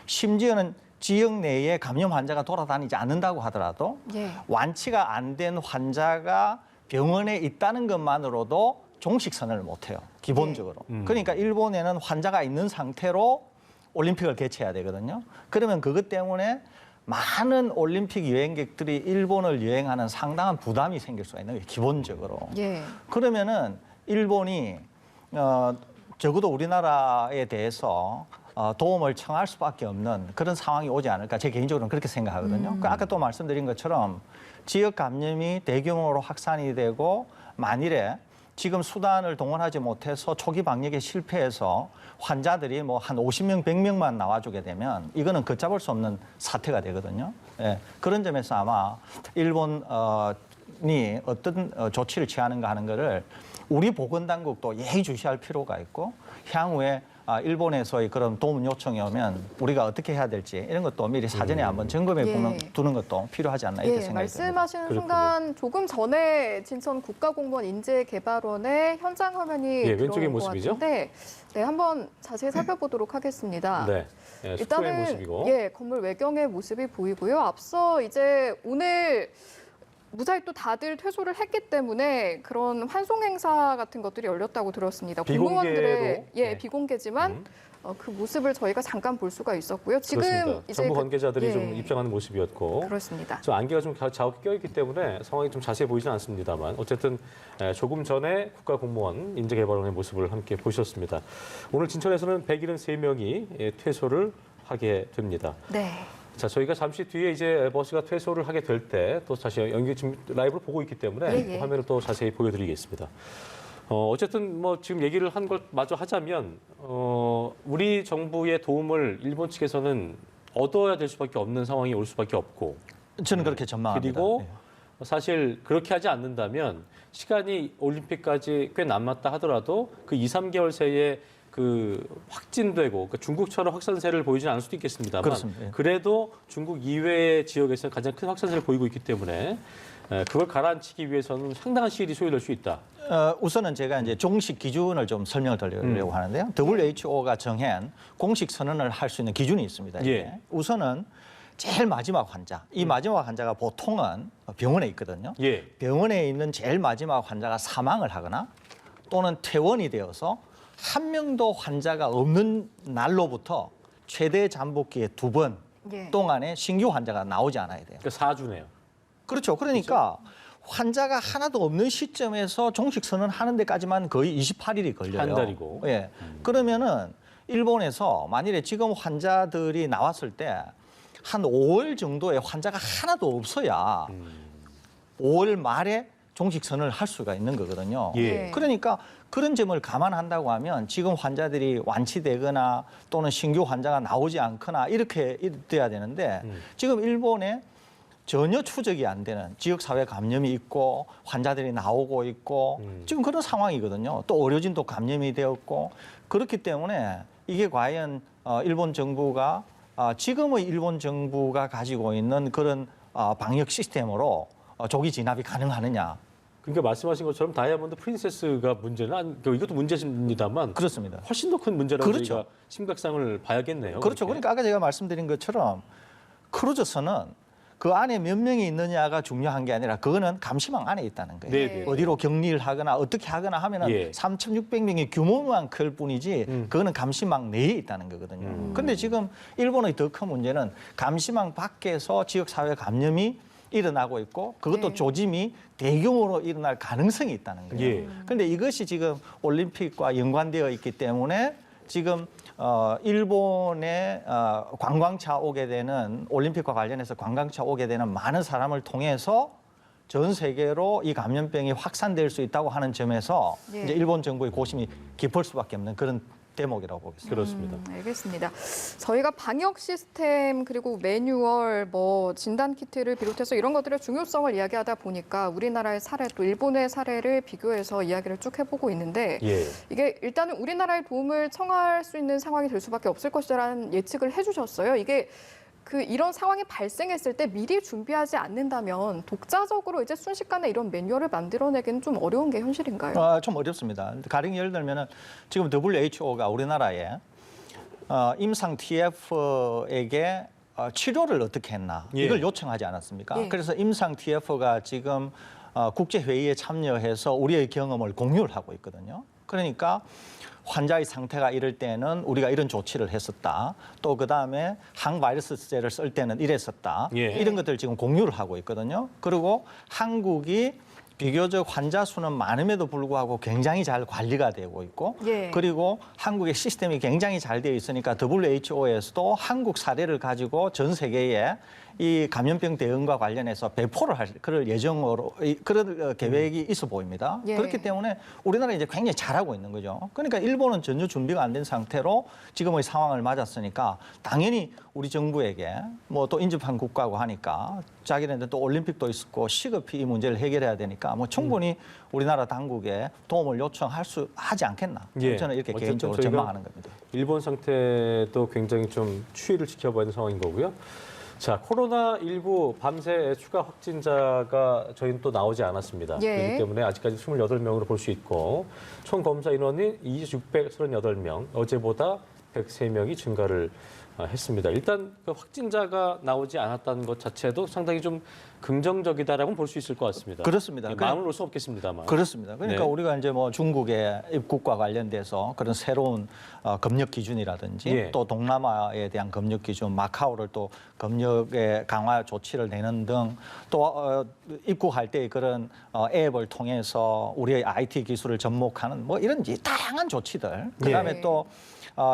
심지어는 지역 내에 감염 환자가 돌아다니지 않는다고 하더라도 예. 완치가 안 된 환자가 병원에 있다는 것만으로도 종식 선언을 못해요. 기본적으로. 그러니까 일본에는 환자가 있는 상태로 올림픽을 개최해야 되거든요. 그러면 그것 때문에 많은 올림픽 여행객들이 일본을 여행하는 상당한 부담이 생길 수가 있는 거예요. 기본적으로. 예. 그러면은 일본이 적어도 우리나라에 대해서 도움을 청할 수밖에 없는 그런 상황이 오지 않을까 제 개인적으로는 그렇게 생각하거든요. 아까 또 말씀드린 것처럼 지역 감염이 대규모로 확산이 되고 만일에 지금 수단을 동원하지 못해서 초기 방역에 실패해서 환자들이 한 50명, 100명만 나와주게 되면 이거는 걷잡을 수 없는 사태가 되거든요. 예, 그런 점에서 아마 일본이 어떤 조치를 취하는가 하는 거를 우리 보건당국도 예의주시할 필요가 있고 향후에 일본에서의 그런 도움 요청이 오면 우리가 어떻게 해야 될지 이런 것도 미리 사전에 한번 점검해 보면 두는 것도 필요하지 않나 이렇게 생각이 듭니다. 말씀하시는 순간 조금 전에 진천 국가공무원 인재개발원의 현장 화면이 왼쪽의 들어온 것 모습이죠? 같은데 한번 자세히 살펴보도록 하겠습니다. 네. 숙소의 모습이고. 건물 외경의 모습이 보이고요. 앞서 이제 오늘 무사히 또 다들 퇴소를 했기 때문에 그런 환송 행사 같은 것들이 열렸다고 들었습니다. 공무원들의 비공개지만 그 모습을 저희가 잠깐 볼 수가 있었고요. 지금 그렇습니다. 이제 정부 관계자들이 좀 입장하는 모습이었고 그렇습니다. 좀 안개가 좀 자욱이 껴있기 때문에 상황이 좀 자세히 보이진 않습니다만 어쨌든 조금 전에 국가공무원 인재개발원의 모습을 함께 보셨습니다. 오늘 진천에서는 173명이 퇴소를 하게 됩니다. 네. 자, 저희가 잠시 뒤에 이제 버스가 퇴소를 하게 될 때 또 다시 연기 지금 라이브로 보고 있기 때문에 화면을 또 자세히 보여드리겠습니다. 어쨌든 뭐 지금 얘기를 한 걸 마저 하자면 우리 정부의 도움을 일본 측에서는 얻어야 될 수밖에 없는 상황이 올 수밖에 없고 저는 그렇게 전망합니다. 그리고 사실 그렇게 하지 않는다면 시간이 올림픽까지 꽤 남았다 하더라도 그 2, 3개월 새에 그 확진되고 그러니까 중국처럼 확산세를 보이지는 않을 수도 있겠습니다만 그렇습니다. 그래도 중국 이외의 지역에서 가장 큰 확산세를 보이고 있기 때문에 그걸 가라앉히기 위해서는 상당한 시일이 소요될 수 있다. 우선은 제가 이제 종식 기준을 좀 설명을 드리려고 하는데요. WHO가 정한 공식 선언을 할 수 있는 기준이 있습니다. 이게. 우선은 제일 마지막 환자, 이 마지막 환자가 보통은 병원에 있거든요. 병원에 있는 제일 마지막 환자가 사망을 하거나 또는 퇴원이 되어서 한 명도 환자가 없는 날로부터 최대 잠복기에 2번 동안에 신규 환자가 나오지 않아야 돼요. 그러니까 4주네요. 그렇죠. 그러니까 환자가 하나도 없는 시점에서 종식 선언하는 데까지만 거의 28일이 걸려요. 한 달이고. 예. 그러면은 일본에서 만일에 지금 환자들이 나왔을 때 한 5월 정도에 환자가 하나도 없어야 5월 말에 종식 선언을 할 수가 있는 거거든요. 그러니까 그런 점을 감안한다고 하면 지금 환자들이 완치되거나 또는 신규 환자가 나오지 않거나 이렇게 돼야 되는데 지금 일본에 전혀 추적이 안 되는 지역사회 감염이 있고 환자들이 나오고 있고 지금 그런 상황이거든요. 또 의료진도 감염이 되었고 그렇기 때문에 이게 과연 일본 정부가 지금의 일본 정부가 가지고 있는 그런 방역 시스템으로 조기 진압이 가능하느냐. 그러니까 말씀하신 것처럼 다이아몬드 프린세스가 문제는 이것도 문제입니다만 그렇습니다. 훨씬 더 큰 문제라고 그렇죠. 저희가 심각성을 봐야겠네요. 그렇죠. 그렇게. 그러니까 아까 제가 말씀드린 것처럼 크루즈선은 그 안에 몇 명이 있느냐가 중요한 게 아니라 그거는 감시망 안에 있다는 거예요. 네네. 어디로 격리를 하거나 어떻게 하거나 하면은 3,600명의 규모만 클 뿐이지 그거는 감시망 내에 있다는 거거든요. 그런데 지금 일본의 더 큰 문제는 감시망 밖에서 지역사회 감염이 일어나고 있고 그것도 조짐이 대규모로 일어날 가능성이 있다는 거예요. 그런데 이것이 지금 올림픽과 연관되어 있기 때문에 지금 일본에 관광차 오게 되는 올림픽과 관련해서 관광차 오게 되는 많은 사람을 통해서 전 세계로 이 감염병이 확산될 수 있다고 하는 점에서 이제 일본 정부의 고심이 깊을 수밖에 없는 그런 대목이라고 보겠습니다. 그렇습니다. 알겠습니다. 저희가 방역 시스템 그리고 매뉴얼, 진단 키트를 비롯해서 이런 것들의 중요성을 이야기하다 보니까 우리나라의 사례 또 일본의 사례를 비교해서 이야기를 쭉 해보고 있는데 이게 일단은 우리나라의 도움을 청할 수 있는 상황이 될 수밖에 없을 것이라는 예측을 해주셨어요. 이게 이런 상황이 발생했을 때 미리 준비하지 않는다면 독자적으로 이제 순식간에 이런 매뉴얼을 만들어내기는 좀 어려운 게 현실인가요? 좀 어렵습니다. 가령 예를 들면은 지금 WHO가 우리나라에 임상 TF에게 치료를 어떻게 했나 이걸 요청하지 않았습니까? 그래서 임상 TF가 지금 국제 회의에 참여해서 우리의 경험을 공유를 하고 있거든요. 그러니까 환자의 상태가 이럴 때는 우리가 이런 조치를 했었다. 또 그다음에 항바이러스제를 쓸 때는 이랬었다. 이런 것들 지금 공유를 하고 있거든요. 그리고 한국이 비교적 환자 수는 많음에도 불구하고 굉장히 잘 관리가 되고 있고 그리고 한국의 시스템이 굉장히 잘 되어 있으니까 WHO에서도 한국 사례를 가지고 전 세계에 이 감염병 대응과 관련해서 배포를 할 그럴 예정으로 그런 계획이 있어 보입니다. 그렇기 때문에 우리나라 이제 굉장히 잘하고 있는 거죠. 그러니까 일본은 전혀 준비가 안 된 상태로 지금의 상황을 맞았으니까 당연히 우리 정부에게 또 인접한 국가고 하니까 자기네들 또 올림픽도 있었고 시급히 이 문제를 해결해야 되니까 있으니까 뭐 충분히 우리나라 당국에 도움을 하지 않겠나. 예. 저는 이렇게 어쨌든 개인적으로 저희가 전망하는 겁니다. 일본 상태도 굉장히 좀 추이를 지켜봐야 하는 상황인 거고요. 자, 코로나19 밤새 추가 확진자가 저희는 또 나오지 않았습니다. 예. 그렇기 때문에 아직까지 28명으로 볼 수 있고 총 검사 인원이 638명, 어제보다 103명이 증가를 했습니다. 일단 그 확진자가 나오지 않았다는 것 자체도 상당히 좀 긍정적이다라고 볼 수 있을 것 같습니다. 그렇습니다. 네, 마음을 놓을 수 없겠습니다만. 그렇습니다. 그러니까 네. 우리가 이제 뭐 중국의 입국과 관련돼서 그런 새로운 검역 기준이라든지 예. 또 동남아에 대한 검역 기준, 마카오를 또 검역의 강화 조치를 내는 등 또 입국할 때 그런 앱을 통해서 우리의 IT 기술을 접목하는 뭐 이런 다양한 조치들. 그다음에 네. 또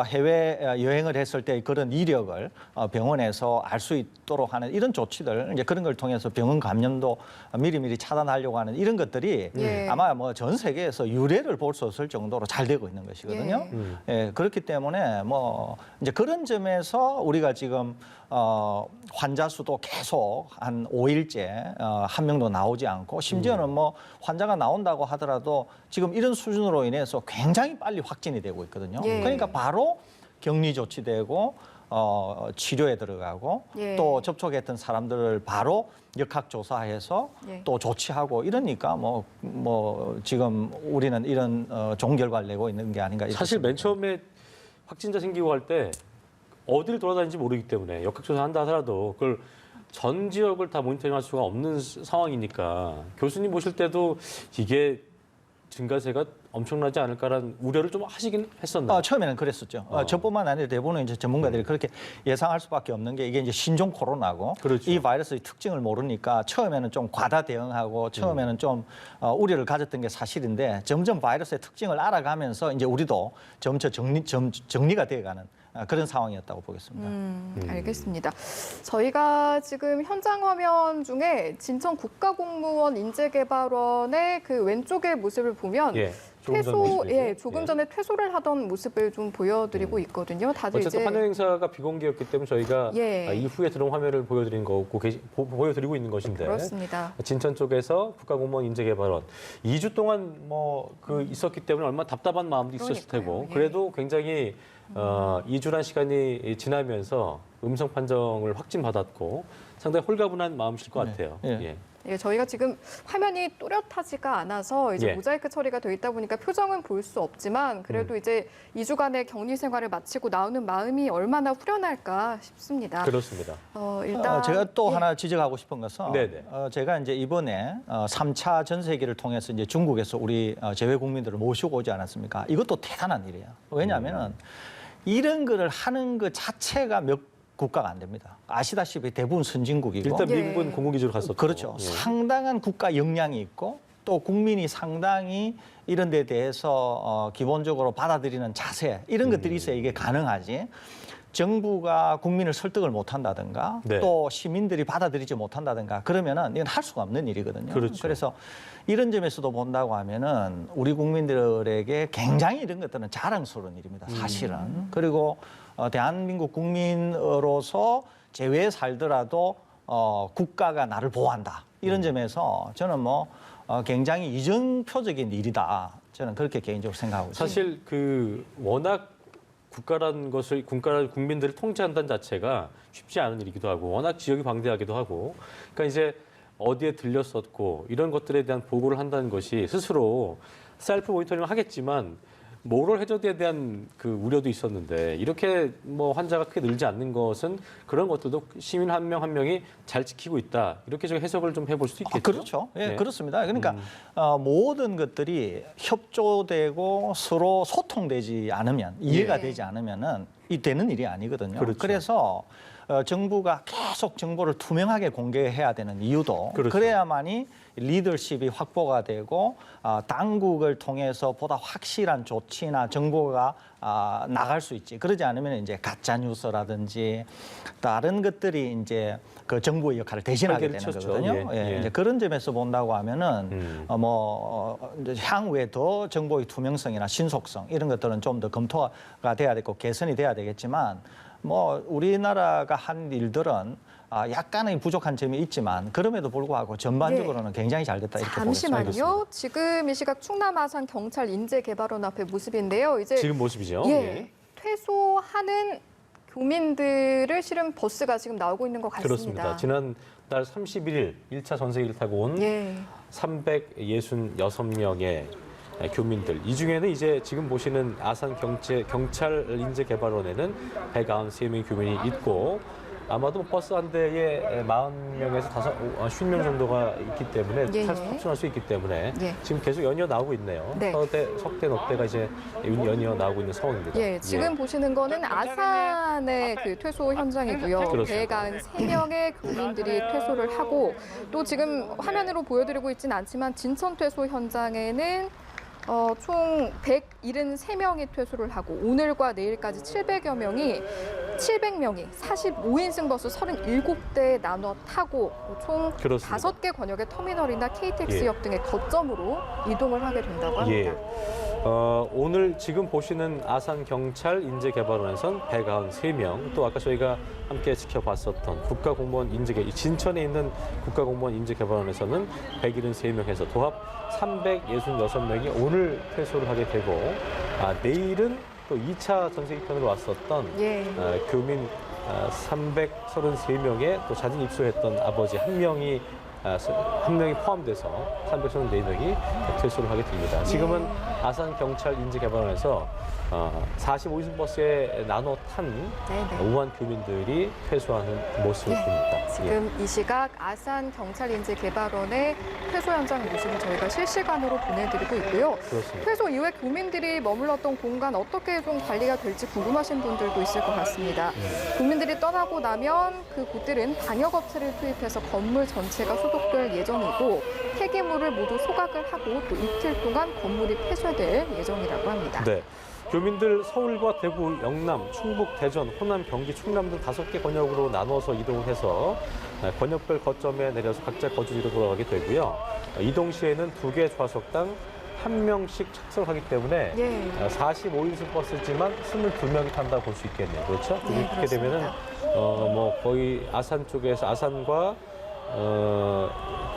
해외 여행을 했을 때 그런 이력을 병원에서 알 수 있도록 하는 이런 조치들, 이제 그런 걸 통해서 병원 감염도 미리미리 차단하려고 하는 이런 것들이 예. 아마 뭐 전 세계에서 유례를 볼 수 없을 정도로 잘 되고 있는 것이거든요. 예, 그렇기 때문에 뭐 이제 그런 점에서 우리가 지금 환자 수도 계속 한 5일째 한 명도 나오지 않고 심지어는 뭐 환자가 나온다고 하더라도 지금 이런 수준으로 인해서 굉장히 빨리 확진이 되고 있거든요. 예. 그러니까 바로 격리 조치되고 치료에 들어가고 예. 또 접촉했던 사람들을 바로 역학조사해서 예. 또 조치하고 이러니까 뭐 지금 우리는 이런 좋은 결과를 내고 있는 게 아닌가. 이렇게 사실 맨 생각합니다. 처음에 확진자 생기고 할 때 어디를 돌아다니는지 모르기 때문에 역학조사한다 하더라도 그걸 전 지역을 다 모니터링할 수가 없는 상황이니까 교수님 보실 때도 이게 증가세가 엄청나지 않을까라는 우려를 좀 하시긴 했었나요? 처음에는 그랬었죠. 저뿐만 아니라 대부분 이제 전문가들이 그렇게 예상할 수밖에 없는 게 이게 이제 신종 코로나고 그렇죠. 이 바이러스의 특징을 모르니까 처음에는 좀 과다 대응하고 처음에는 좀 우려를 가졌던 게 사실인데 점점 바이러스의 특징을 알아가면서 이제 우리도 점차 정리가 되어가는 그런 상황이었다고 보겠습니다. 알겠습니다. 저희가 지금 현장 화면 중에 진천 국가공무원 인재개발원의 그 왼쪽의 모습을 보면 예, 조금 전 퇴소, 모습이죠. 예, 조금 전에 퇴소를 하던 모습을 좀 보여드리고 있거든요. 다들 어쨌든 이제 환영 행사가 비공개였기 때문에 저희가 예. 이후에 들어온 화면을 보여드린 거고 보여드리고 있는 것인데 그렇습니다. 진천 쪽에서 국가공무원 인재개발원 2주 동안 뭐 그 있었기 때문에 얼마나 답답한 마음도 있었을 그러니까요. 테고 예. 그래도 굉장히 2주란 시간이 지나면서 음성 판정을 확진받았고 상당히 홀가분한 마음이실 것 네. 같아요. 예. 예. 예, 저희가 지금 화면이 또렷하지가 않아서 이제 예. 모자이크 처리가 돼 있다 보니까 표정은 볼 수 없지만 그래도 이제 2주간의 격리 생활을 마치고 나오는 마음이 얼마나 후련할까 싶습니다. 그렇습니다. 일단 제가 또 예. 하나 지적하고 싶은 것은 네네. 제가 이제 이번에 3차 전세기를 통해서 이제 중국에서 우리 재외 국민들을 모시고 오지 않았습니까? 이것도 대단한 일이에요. 왜냐하면은 이런 거를 하는 것 자체가 몇 국가가 안 됩니다. 아시다시피 대부분 선진국이고 일단 예. 미국은 공공기지로 갔었고 그렇죠. 예. 상당한 국가 역량이 있고 또 국민이 상당히 이런 데 대해서 기본적으로 받아들이는 자세 이런 것들이 있어야 이게 가능하지. 정부가 국민을 설득을 못한다든가 네. 또 시민들이 받아들이지 못한다든가 그러면은 이건 할 수가 없는 일이거든요. 그렇죠. 그래서 이런 점에서도 본다고 하면은 우리 국민들에게 굉장히 이런 것들은 자랑스러운 일입니다. 사실은. 그리고 대한민국 국민으로서 제외에 살더라도 국가가 나를 보호한다. 이런 점에서 저는 뭐 굉장히 이정표적인 일이다. 저는 그렇게 개인적으로 생각하고 있습니다. 사실 그 워낙 국가라는 것을 국민들을 통제한다는 자체가 쉽지 않은 일이기도 하고 워낙 지역이 방대하기도 하고 그러니까 이제 어디에 들렸었고 이런 것들에 대한 보고를 한다는 것이 스스로 셀프 모니터링을 하겠지만 모럴 해저드에 대한 그 우려도 있었는데 이렇게 뭐 환자가 크게 늘지 않는 것은 그런 것들도 시민 한 명 한 명이 잘 지키고 있다 이렇게 좀 해석을 좀 해볼 수도 있겠죠. 그렇죠. 예, 네. 그렇습니다. 그러니까 모든 것들이 협조되고 서로 소통되지 않으면 이해가 네. 되지 않으면은 이 되는 일이 아니거든요. 그렇죠. 그래서 정부가 계속 정보를 투명하게 공개해야 되는 이유도 그렇죠. 그래야만이 리더십이 확보가 되고 당국을 통해서 보다 확실한 조치나 정보가 나갈 수 있지. 그러지 않으면 이제 가짜 뉴스라든지 다른 것들이 이제 그 정부의 역할을 대신하게 되는 쳤죠. 거거든요. 예, 예. 이제 그런 점에서 본다고 하면은 이제 향후에 더 정보의 투명성이나 신속성 이런 것들은 좀 더 검토가 돼야 되고 개선이 돼야 되겠지만 뭐 우리나라가 한 일들은 약간의 부족한 점이 있지만 그럼에도 불구하고 전반적으로는 굉장히 잘 됐다 이렇게 보겠습니다. 잠시만요. 지금 이 시각 충남 아산 경찰 인재개발원 앞의 모습인데요. 이제 지금 모습이죠. 예, 퇴소하는 교민들을 실은 버스가 지금 나오고 있는 것 같습니다. 그렇습니다. 지난달 31일 1차 전세기를 타고 온 예. 366명의 교민들. 이 중에는 이제 지금 보시는 아산 경찰 인재개발원에는 193명의 교민이 있고 아마도 버스 한 대에 40명에서 50명 정도가 있기 때문에 예, 탑승할 수 있기 때문에 예. 지금 계속 연이어 나오고 있네요. 네. 석대, 넉대가 이제 연이어 나오고 있는 상황입니다. 예, 지금 보시는 거는 아산의 그 퇴소 현장이고요. 그렇습니다. 193명의 교민들이 퇴소를 하고 또 지금 화면으로 보여드리고 있지는 않지만 진천 퇴소 현장에는 총 173명이 퇴소를 하고 오늘과 내일까지 700명이 45인승 버스 37대에 나눠 타고 총 그렇습니다. 5개 권역의 터미널이나 KTX역 등의 거점으로 이동을 하게 된다고 합니다. 예. 오늘 지금 보시는 아산 경찰 인재개발원에선 193명, 또 아까 저희가 함께 지켜봤었던 국가공무원 진천에 있는 국가공무원 인재개발원에서는 173명 해서 도합 366명이 오늘 퇴소를 하게 되고 내일은 또 2차 전세기편으로 왔었던 예. 교민 333명의 또 자진 입소했던 아버지 한 명이 포함돼서 334명이 퇴소를 하게 됩니다. 지금은 아산 경찰 인재개발원에서 45인승 버스에 나눠 탄 네네. 우한 교민들이 퇴소하는 모습을 봅니다. 지금 이 시각 아산 경찰 인재개발원의 퇴소 현장 모습을 저희가 실시간으로 보내드리고 있고요. 그렇습니다. 퇴소 이후에 교민들이 머물렀던 공간 어떻게 좀 관리가 될지 궁금하신 분들도 있을 것 같습니다. 교민들이 떠나고 나면 그 곳들은 방역업체를 투입해서 건물 전체가 소독될 예정이고 폐기물을 모두 소각을 하고 또 이틀 동안 건물이 폐쇄될 예정이라고 합니다. 네. 교민들 서울과 대구, 영남, 충북, 대전, 호남, 경기, 충남 등 5개 권역으로 나눠서 이동을 해서 권역별 거점에 내려서 각자 거주지로 돌아가게 되고요. 이동 시에는 2개 좌석당 1명씩 착석하기 때문에 예. 45인승 버스지만 22명이 탄다고 볼 수 있겠네요. 그렇죠? 네, 그렇게 되면은 뭐 거의 아산 쪽에서 아산과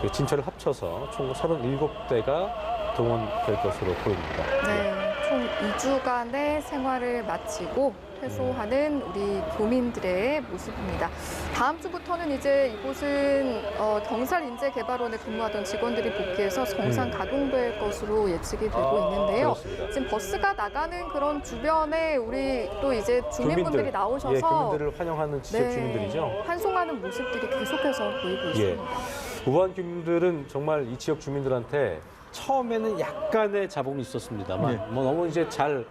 그 진천을 합쳐서 총 37대가 동원될 것으로 보입니다. 네, 총 2주간의 생활을 마치고 퇴소하는 우리 교민들의 모습입니다. 다음 주부터는 이제 이곳은 경찰 인재개발원에 근무하던 직원들이 복귀해서 정상 가동될 것으로 예측이 되고 있는데요. 그렇습니다. 지금 버스가 나가는 그런 주변에 우리 또 이제 주민분들이 나오셔서 예, 교민들을 환영하는 지역 주민들이죠. 환송하는 모습들이 계속해서 보이고 예. 있습니다. 우한 주민들은 정말 이 지역 주민들한테 처음에는 약간의 잡음이 있었습니다만 뭐 너무 이제 잘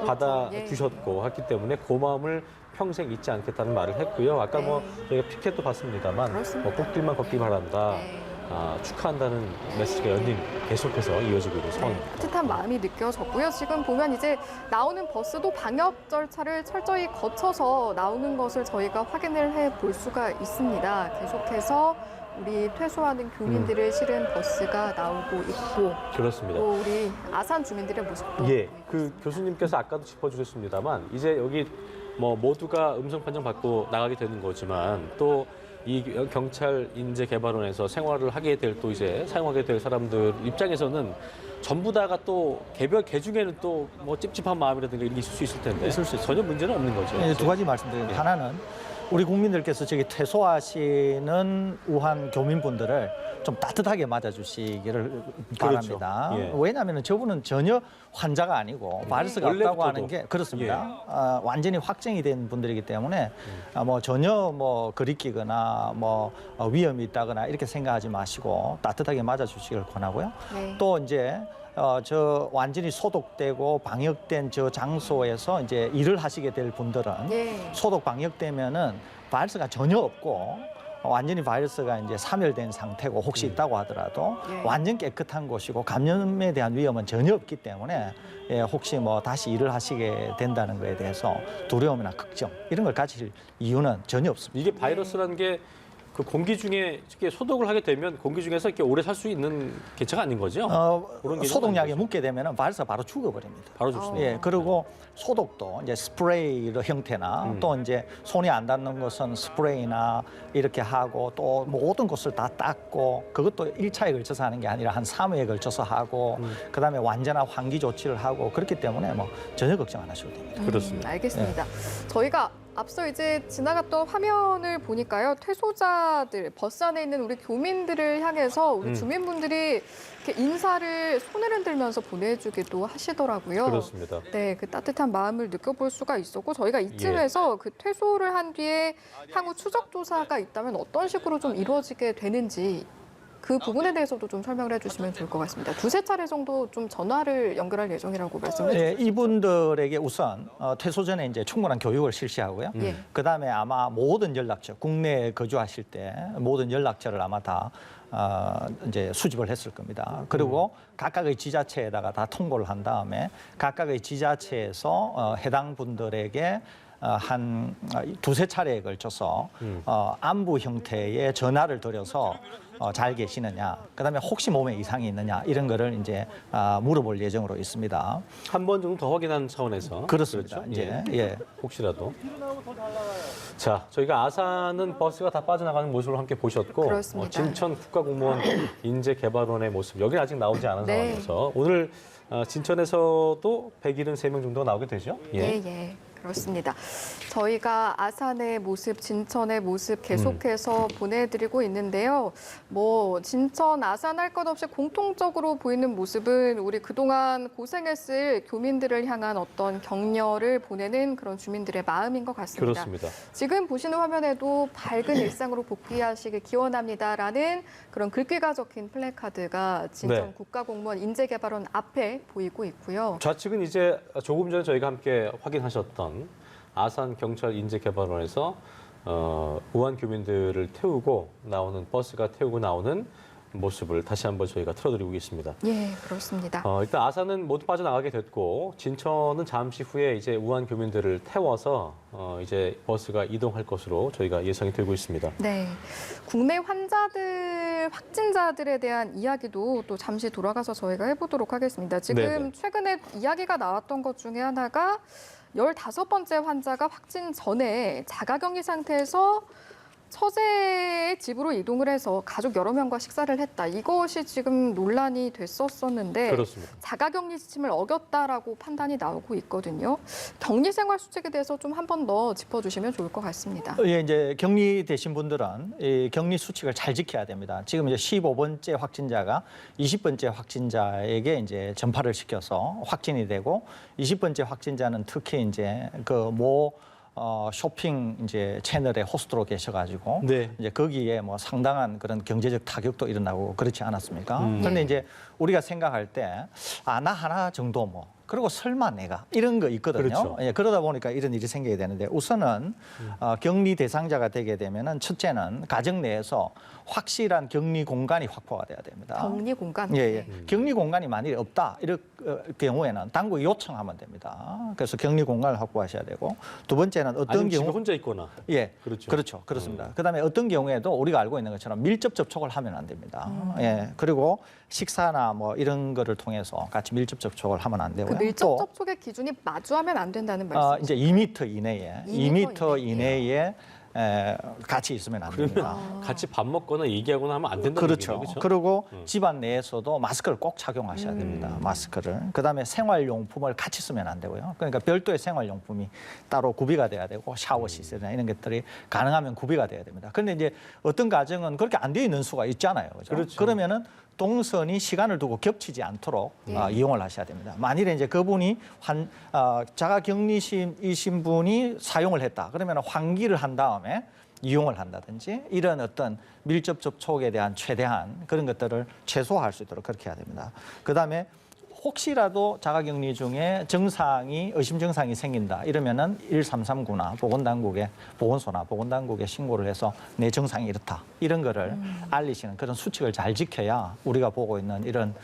받아주셨고 했기 때문에 고마움을 평생 잊지 않겠다는 말을 했고요. 아까 뭐 저희가 피켓도 봤습니다만 그렇습니다. 꽃길만 걷기 바란다. 네. 축하한다는 메시지가 계속해서 이어지고 있는 네, 상황입니다. 따뜻한 마음이 느껴졌고요. 지금 보면 이제 나오는 버스도 방역 절차를 철저히 거쳐서 나오는 것을 저희가 확인을 해 볼 수가 있습니다. 계속해서 우리 퇴소하는 교민들을 실은 버스가 나오고 있고 그렇습니다. 또 우리 아산 주민들의 모습도 예, 보이고 그 있습니다. 교수님께서 아까도 짚어주셨습니다만 이제 여기 뭐 모두가 음성 판정 받고 나가게 되는 거지만 또 이 경찰 인재개발원에서 생활을 하게 될 또 이제 사용하게 될 사람들 입장에서는 전부 다가 또 개별 개중에는 또 뭐 찝찝한 마음이라든가 이런 게 있을 수 있을 텐데 전혀 문제는 없는 거죠. 네, 두 가지 말씀드립니다. 하나는 우리 국민들께서 저기 퇴소하시는 우한 교민분들을 좀 따뜻하게 맞아주시기를 바랍니다. 예. 왜냐하면 저분은 전혀 환자가 아니고 바이러스가 없다고 하는 게 그렇습니다. 완전히 확정이 된 분들이기 때문에 뭐 전혀 뭐 거리끼거나 뭐 위험이 있다거나 이렇게 생각하지 마시고 따뜻하게 맞아주시기를 권하고요. 네. 또 이제 저 완전히 소독되고 방역된 저 장소에서 이제 일을 하시게 될 분들은 예. 소독 방역되면은 바이러스가 전혀 없고 완전히 바이러스가 이제 사멸된 상태고 혹시 있다고 하더라도 예. 완전 깨끗한 곳이고 감염에 대한 위험은 전혀 없기 때문에 혹시 뭐 다시 일을 하시게 된다는 거에 대해서 두려움이나 걱정 이런 걸 가질 이유는 전혀 없습니다. 이게 바이러스라는 게 그 공기 중에 이렇게 소독을 하게 되면 공기 중에서 이렇게 오래 살 수 있는 개체가 아닌 거죠? 그런 개념은 소독약에 아닌 거죠? 묻게 되면 발사 바로 죽어버립니다. 바로 죽습니다. 예, 그리고 소독도 이제 스프레이 형태나 또 이제 손이 안 닿는 것은 스프레이나 이렇게 하고 또 모든 것을 다 닦고 그것도 1차에 걸쳐서 하는 게 아니라 한 3회에 걸쳐서 하고 그다음에 완전한 환기 조치를 하고 그렇기 때문에 뭐 전혀 걱정 안 하셔도 됩니다. 그렇습니다. 알겠습니다. 저희가 앞서 이제 지나갔던 화면을 보니까요. 퇴소자들, 버스 안에 있는 우리 교민들을 향해서 우리 주민분들이 이렇게 인사를 손을 흔들면서 보내주기도 하시더라고요. 그렇습니다. 네, 그 따뜻한 마음을 느껴볼 수가 있었고 저희가 이쯤에서 그 퇴소를 한 뒤에 향후 추적 조사가 있다면 어떤 식으로 좀 이루어지게 되는지 그 부분에 대해서도 좀 설명을 해주시면 좋을 것 같습니다. 두세 차례 정도 좀 전화를 연결할 예정이라고 말씀해 예, 주셨죠. 이분들에게 우선 퇴소 전에 이제 충분한 교육을 실시하고요. 예. 그다음에 아마 모든 연락처, 국내에 거주하실 때 모든 연락처를 아마 다 이제 수집을 했을 겁니다. 그리고 각각의 지자체에다가 다 통보를 한 다음에 각각의 지자체에서 해당 분들에게 한 두세 차례에 걸쳐서 안부 형태의 전화를 드려서 잘 계시느냐, 그다음에 혹시 몸에 이상이 있느냐 이런 거를 이제 물어볼 예정으로 있습니다. 한 번 정도 더 확인한 차원에서 그렇습니다. 그렇죠? 이제 예. 예. 혹시라도. 자, 저희가 아산은 버스가 다 빠져나가는 모습을 함께 보셨고 그렇습니다. 진천 국가공무원 인재개발원의 모습 여기는 아직 나오지 않은 네. 상황에서 오늘 진천에서도 173명 정도가 나오게 되죠? 예. 그렇습니다. 저희가 아산의 모습, 진천의 모습 계속해서 보내드리고 있는데요. 뭐 진천, 아산 할 것 없이 공통적으로 보이는 모습은 우리 그동안 고생했을 교민들을 향한 어떤 격려를 보내는 그런 주민들의 마음인 것 같습니다. 그렇습니다. 지금 보시는 화면에도 밝은 일상으로 복귀하시길 기원합니다라는 그런 글귀가 적힌 플래카드가 진천 네. 국가공무원 인재개발원 앞에 보이고 있고요. 좌측은 이제 조금 전에 저희가 함께 확인하셨던 아산 경찰 인재개발원에서 우한 교민들을 태우고 나오는 버스가 태우고 나오는 모습을 다시 한번 저희가 틀어드리고 있습니다. 예, 그렇습니다. 일단 아산은 모두 빠져나가게 됐고 진천은 잠시 후에 이제 우한 교민들을 태워서 이제 버스가 이동할 것으로 저희가 예상이 되고 있습니다. 네, 국내 환자들, 확진자들에 대한 이야기도 또 잠시 돌아가서 저희가 해보도록 하겠습니다. 지금 네네. 최근에 이야기가 나왔던 것 중에 하나가 15번째 환자가 확진 전에 자가격리 상태에서 처제의 집으로 이동을 해서 가족 여러 명과 식사를 했다. 이것이 지금 논란이 됐었는데 그렇습니다. 자가격리 지침을 어겼다라고 판단이 나오고 있거든요. 격리 생활 수칙에 대해서 좀 한 번 더 짚어주시면 좋을 것 같습니다. 예, 이제 격리되신 분들은 이 격리 수칙을 잘 지켜야 됩니다. 지금 이제 15번째 확진자가 20번째 확진자에게 이제 전파를 시켜서 확진이 되고 20번째 확진자는 특히 이제 쇼핑 이제 채널의 호스트로 계셔가지고 네. 이제 거기에 뭐 상당한 그런 경제적 타격도 일어나고 그렇지 않았습니까? 그런데 네. 이제 우리가 생각할 때 나 하나 정도 뭐 그리고 설마 내가 이런 거 있거든요. 그렇죠. 예, 그러다 보니까 이런 일이 생기게 되는데 우선은 격리 대상자가 되게 되면은 첫째는 가정 내에서 확실한 격리 공간이 확보가 돼야 됩니다. 격리 공간. 예. 격리 공간이 만일에 없다 이럴 경우에는 당국에 요청하면 됩니다. 그래서 격리 공간을 확보하셔야 되고 두 번째는 어떤 아니면 집에 경우 혼자 있거나. 예, 그렇죠. 그렇습니다. 그다음에 어떤 경우에도 우리가 알고 있는 것처럼 밀접 접촉을 하면 안 됩니다. 예, 그리고 식사나 뭐 이런 거를 통해서 같이 밀접 접촉을 하면 안 되고요. 그 밀접 접촉의 기준이 마주하면 안 된다는 말씀이시죠? 이제 2m 이내에 2m 2m 이내에 같이 있으면 안 됩니다. 그러면 같이 밥 먹거나 얘기하거나 하면 안 된다는 그렇죠. 얘기죠. 그렇죠? 그리고 집안 내에서도 마스크를 꼭 착용하셔야 됩니다. 마스크를. 그다음에 생활용품을 같이 쓰면 안 되고요. 그러니까 별도의 생활용품이 따로 구비가 돼야 되고 샤워 시설이나 이런 것들이 가능하면 구비가 돼야 됩니다. 그런데 이제 어떤 가정은 그렇게 안 되어 있는 수가 있잖아요. 그죠? 그렇죠. 그러면은 동선이 시간을 두고 겹치지 않도록 이용을 하셔야 됩니다. 만일에 이제 그분이 자가격리이신 분이 사용을 했다. 그러면 환기를 한 다음에 이용을 한다든지 이런 어떤 밀접 접촉에 대한 최대한 그런 것들을 최소화할 수 있도록 그렇게 해야 됩니다. 그다음에 혹시라도 자가격리 중에 의심 증상이 생긴다 이러면은 1339나 보건소나 보건당국에 신고를 해서 내 증상이 이렇다 이런 거를 알리시는 그런 수칙을 잘 지켜야 우리가 보고 있는 이런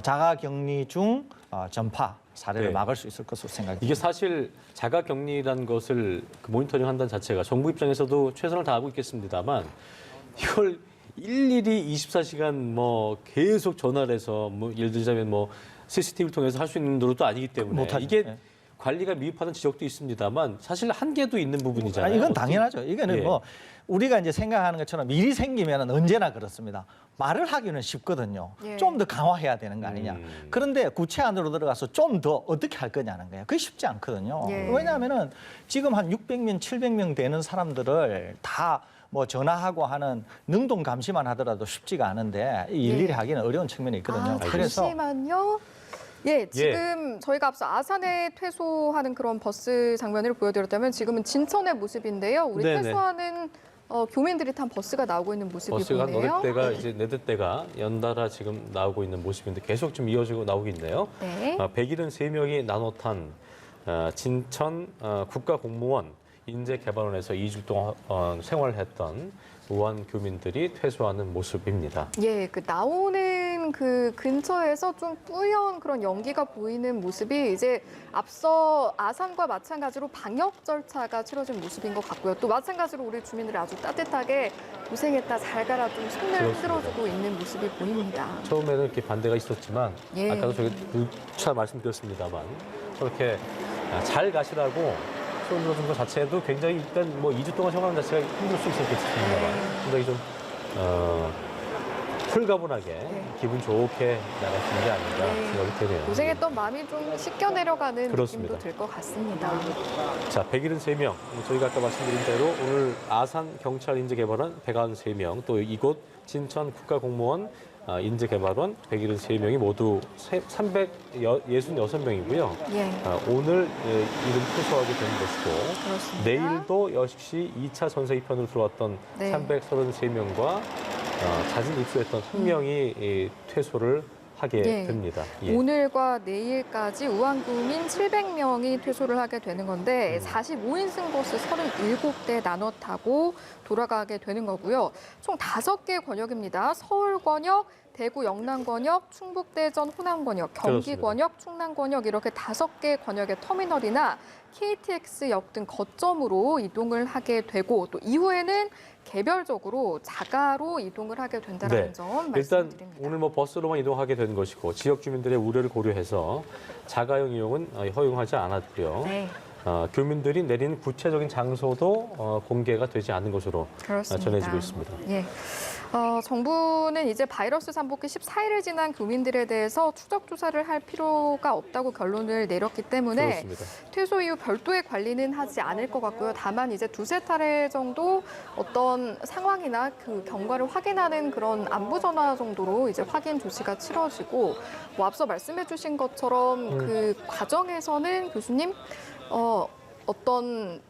자가격리 중 전파 사례를 네. 막을 수 있을 것으로 생각합니다. 이게 사실 자가격리라는 것을 모니터링한다는 자체가 정부 입장에서도 최선을 다하고 있겠습니다만 이걸 일일이 24시간 뭐 계속 전화를 해서 뭐 예를 들자면 뭐 CCTV를 통해서 할 수 있는 노릇도 아니기 때문에 못하죠. 이게 예. 관리가 미흡하다는 지적도 있습니다만 사실 한계도 있는 부분이잖아요. 아니, 이건 당연하죠. 이거는 예. 뭐 우리가 이제 생각하는 것처럼 일이 생기면 언제나 그렇습니다. 말을 하기는 쉽거든요. 예. 좀 더 강화해야 되는 거 아니냐. 그런데 구체 안으로 들어가서 좀 더 어떻게 할 거냐는 거예요. 그게 쉽지 않거든요. 예. 왜냐하면은 지금 한 600명, 700명 되는 사람들을 다 뭐 전화하고 하는 능동 감시만 하더라도 쉽지가 않은데 일일이 예. 하기는 어려운 측면이 있거든요. 아, 그래서 잠시만요. 예, 지금 저희가 앞서 아산에 퇴소하는 그런 버스 장면을 보여드렸다면 지금은 진천의 모습인데요. 우리 네네. 퇴소하는 교민들이 탄 버스가 나오고 있는 모습이 버스가 보이네요. 너댓 대가 이제 네댓 대가 연달아 지금 나오고 있는 모습인데 계속 좀 이어지고 나오고 있네요. 네. 173명이 나눠 탄 진천 국가공무원 인재개발원에서 2주 동안 생활했던 우한 교민들이 퇴소하는 모습입니다. 예, 그 나오는 그 근처에서 좀 뿌연 그런 연기가 보이는 모습이 이제 앞서 아산과 마찬가지로 방역 절차가 치러진 모습인 것 같고요. 또 마찬가지로 우리 주민들이 아주 따뜻하게 고생했다 잘 가라 좀 손을 그렇습니다. 흔들어주고 있는 모습이 보입니다. 처음에는 이렇게 반대가 있었지만 예. 아까도 저희 누차 말씀드렸습니다만 저렇게 잘 가시라고 손 들어준 것 자체도 굉장히 일단 뭐 2주 동안 생활하는 자체가 힘들 수 있었겠습니다만 굉장히 좀 홀가분하게 기분 좋게 나갔던 게 아닌가 네. 생각이 되네요. 고생했던 마음이 좀 씻겨 내려가는 그렇습니다. 느낌도 들 것 같습니다. 자, 173명. 저희가 아까 말씀드린 대로 오늘 아산 경찰인재개발원 193명, 또 이곳 진천 국가공무원 인재개발원 173명이 모두 366명이고요. 예, 오늘 이름 퇴소하게 된 것이고 그렇습니다. 내일도 역시 2차 전세 입현으로 들어왔던 네. 333명과 자진 입소했던 1명이 퇴소를 하게 예. 됩니다. 오늘과 내일까지 우한구민 700명이 퇴소를 하게 되는 건데 45인승 버스 37대 나눠 타고 돌아가게 되는 거고요. 총 5개 권역입니다. 서울 권역, 대구 영남 권역, 충북 대전 호남 권역, 경기 그렇습니다. 권역, 충남 권역 이렇게 5개 권역의 터미널이나 KTX역 등 거점으로 이동을 하게 되고 또 이후에는 개별적으로 자가로 이동을 하게 된다는 네. 점 일단 말씀드립니다. 오늘 뭐 버스로만 이동하게 된 것이고 지역 주민들의 우려를 고려해서 자가용 이용은 허용하지 않았고요. 네. 교민들이 내린 구체적인 장소도 공개가 되지 않은 것으로 그렇습니다. 전해지고 있습니다. 예. 정부는 이제 바이러스 잠복기 14일을 지난 교민들에 대해서 추적 조사를 할 필요가 없다고 결론을 내렸기 때문에 그렇습니다. 퇴소 이후 별도의 관리는 하지 않을 것 같고요. 다만 이제 두세 차례 정도 어떤 상황이나 그 경과를 확인하는 그런 안부 전화 정도로 이제 확인 조치가 치러지고 뭐 앞서 말씀해주신 것처럼 그 과정에서는 교수님 어떤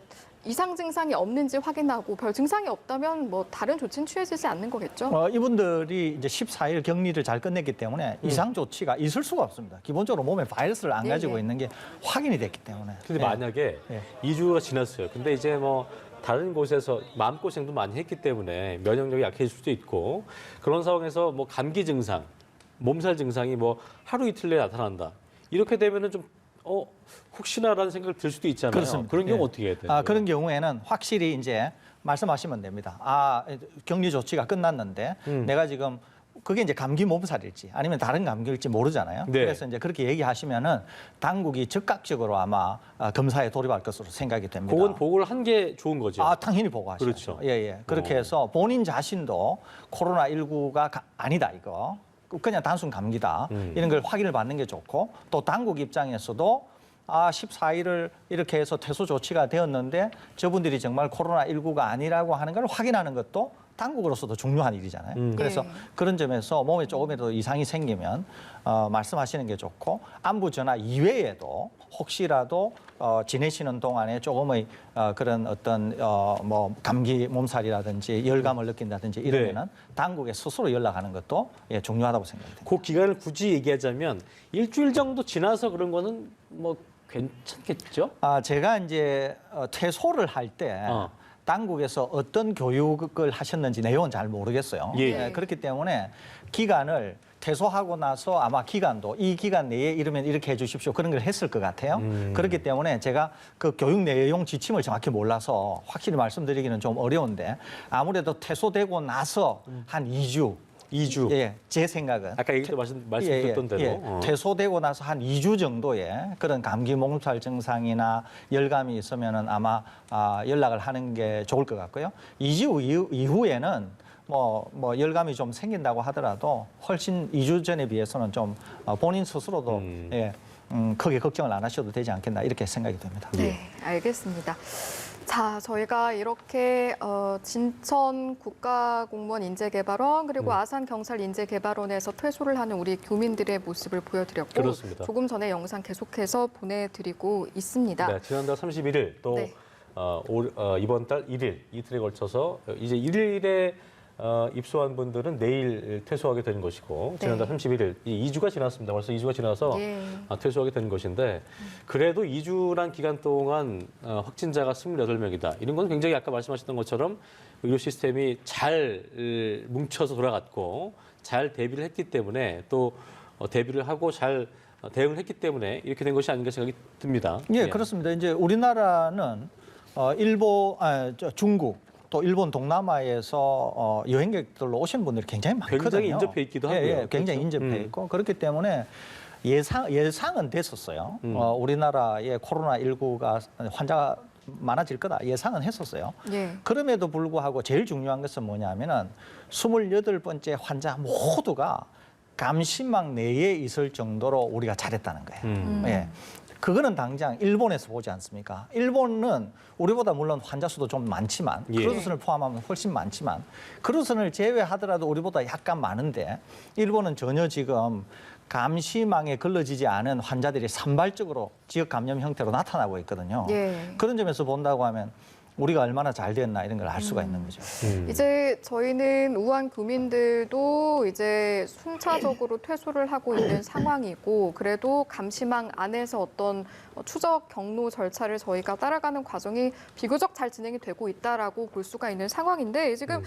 이상 증상이 없는지 확인하고 별 증상이 없다면 뭐 다른 조치는 취해지지 않는 거겠죠? 이분들이 이제 14일 격리를 잘 끝냈기 때문에 이상 조치가 있을 수가 없습니다. 기본적으로 몸에 바이러스를 안 네, 가지고 네. 있는 게 확인이 됐기 때문에. 근데 예. 만약에 예. 2주가 지났어요. 근데 이제 뭐 다른 곳에서 마음고생도 많이 했기 때문에 면역력이 약해질 수도 있고 그런 상황에서 뭐 감기 증상, 몸살 증상이 뭐 하루 이틀 내에 나타난다. 이렇게 되면은 좀 혹시나라는 생각이 들 수도 있잖아요. 그렇습니다. 그런 경우 예. 어떻게 해야 돼요? 그런 경우에는 확실히 이제 말씀하시면 됩니다. 격리 조치가 끝났는데 내가 지금 그게 이제 감기 몸살일지 아니면 다른 감기일지 모르잖아요. 네. 그래서 이제 그렇게 얘기하시면은 당국이 즉각적으로 아마 검사에 돌입할 것으로 생각이 됩니다. 그건 보고를 한 게 좋은 거죠. 당연히 보고하시죠. 그렇죠. 예. 그렇게 해서 본인 자신도 코로나19가 아니다 이거. 그냥 단순 감기다. 이런 걸 확인을 받는 게 좋고 또 당국 입장에서도 14일을 이렇게 해서 퇴소 조치가 되었는데 저분들이 정말 코로나19가 아니라고 하는 걸 확인하는 것도 당국으로서도 중요한 일이잖아요. 그래서 네. 그런 점에서 몸에 조금이라도 이상이 생기면 말씀하시는 게 좋고 안부 전화 이외에도 혹시라도 지내시는 동안에 조금의 그런 어떤 뭐 감기 몸살이라든지 열감을 느낀다든지 이러면은 당국에 스스로 연락하는 것도 중요하다고 생각됩니다. 그 기간을 굳이 얘기하자면 일주일 정도 지나서 그런 거는 뭐 괜찮겠죠? 제가 이제 퇴소를 할 때 당국에서 어떤 교육을 하셨는지 내용은 잘 모르겠어요. 예. 그렇기 때문에 기간을 퇴소하고 나서 아마 기간도 이 기간 내에 이러면 이렇게 해주십시오 그런 걸 했을 것 같아요. 그렇기 때문에 제가 그 교육 내용 지침을 정확히 몰라서 확실히 말씀드리기는 좀 어려운데 아무래도 퇴소되고 나서 한 2주. 예, 제 생각은. 아까 얘기 때 말씀드렸던 대로. 퇴소되고 나서 한 2주 정도의 그런 감기 몸살 증상이나 열감이 있으면은 아마 연락을 하는 게 좋을 것 같고요. 2주 이후에는 뭐 열감이 좀 생긴다고 하더라도 훨씬 2주 전에 비해서는 좀 본인 스스로도 크게 걱정을 안 하셔도 되지 않겠나 이렇게 생각이 됩니다. 네, 알겠습니다. 자, 저희가 이렇게 진천 국가공무원 인재개발원 그리고 아산 경찰 인재개발원에서 퇴소를 하는 우리 교민들의 모습을 보여드렸고 그렇습니다. 조금 전에 영상 계속해서 보내드리고 있습니다. 네, 지난달 31일 또 네. 이번 달 1일 이틀에 걸쳐서 이제 1일에 입소한 분들은 내일 퇴소하게 되는 것이고 지난달 31일 2주가 지났습니다. 벌써 2주가 지나서 예. 퇴소하게 되는 것인데 그래도 2주란 기간 동안 확진자가 28명이다. 이런 건 굉장히 아까 말씀하셨던 것처럼 의료 시스템이 잘 뭉쳐서 돌아갔고 잘 대비를 했기 때문에 또 대비를 하고 잘 대응을 했기 때문에 이렇게 된 것이 아닌가 생각이 듭니다. 예, 그렇습니다. 이제 우리나라는 중국 또 일본 동남아에서 여행객들로 오시는 분들이 굉장히 많거든요. 굉장히 인접해 있기도 하고요. 예, 굉장히 그렇죠? 인접해 있고 그렇기 때문에 예상은 됐었어요. 우리나라의 코로나19가 환자가 많아질 거다 예상은 했었어요. 예. 그럼에도 불구하고 제일 중요한 것은 뭐냐면은 28번째 환자 모두가 감시망 내에 있을 정도로 우리가 잘했다는 거예요. 예. 그거는 당장 일본에서 보지 않습니까? 일본은 우리보다 물론 환자 수도 좀 많지만 예. 크루즈선을 포함하면 훨씬 많지만 크루즈선을 제외하더라도 우리보다 약간 많은데 일본은 전혀 지금 감시망에 걸러지지 않은 환자들이 산발적으로 지역 감염 형태로 나타나고 있거든요. 예. 그런 점에서 본다고 하면 우리가 얼마나 잘 됐나 이런 걸 알 수가 있는 거죠. 이제 저희는 우한 교민들도 이제 순차적으로 퇴소를 하고 있는 상황이고 그래도 감시망 안에서 어떤 추적 경로 절차를 저희가 따라가는 과정이 비교적 잘 진행이 되고 있다라고 볼 수가 있는 상황인데 지금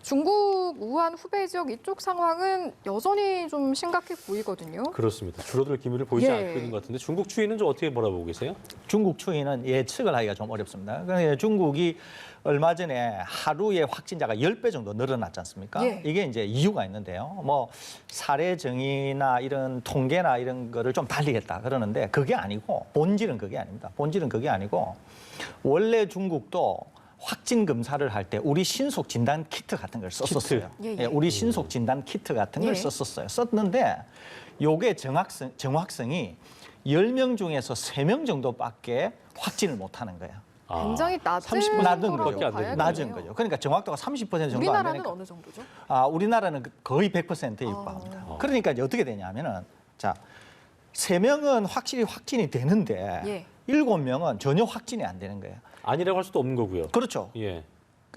중국 우한 후베이 지역 이쪽 상황은 여전히 좀 심각해 보이거든요. 그렇습니다. 줄어들 기미를 보이지 예. 않고 있는 것 같은데 중국 추이는 좀 어떻게 바라보고 계세요? 중국 추이는 예측을 하기가 좀 어렵습니다. 그러니까 중국이 얼마 전에 하루에 확진자가 10배 정도 늘어났지 않습니까? 예. 이게 이제 이유가 있는데요. 뭐 사례 정의나 이런 통계나 이런 거를 좀 달리 했다 그러는데 그게 아니고 본질은 그게 아닙니다. 본질은 그게 아니고 원래 중국도 확진 검사를 할 때 우리 신속 진단 키트 같은 걸 썼었어요. 예, 예. 예, 우리 신속 진단 키트 같은 걸 예. 썼었어요. 썼는데 요게 정확성이 10명 중에서 3명 정도밖에 확진을 못 하는 거예요. 굉장히 낮은 30% 낮은 거라고 밖에 안 봐야 되는 낮은 되네요. 거죠. 그러니까 정확도가 30% 정도 안 우리나라는 되니까. 어느 정도죠? 우리나라는 거의 100%에 육박합니다. 그러니까 이제 어떻게 되냐면은 자, 3명은 확실히 확진이 되는데 예. 7명은 전혀 확진이 안 되는 거예요. 아니라고 할 수도 없는 거고요. 그렇죠. 예.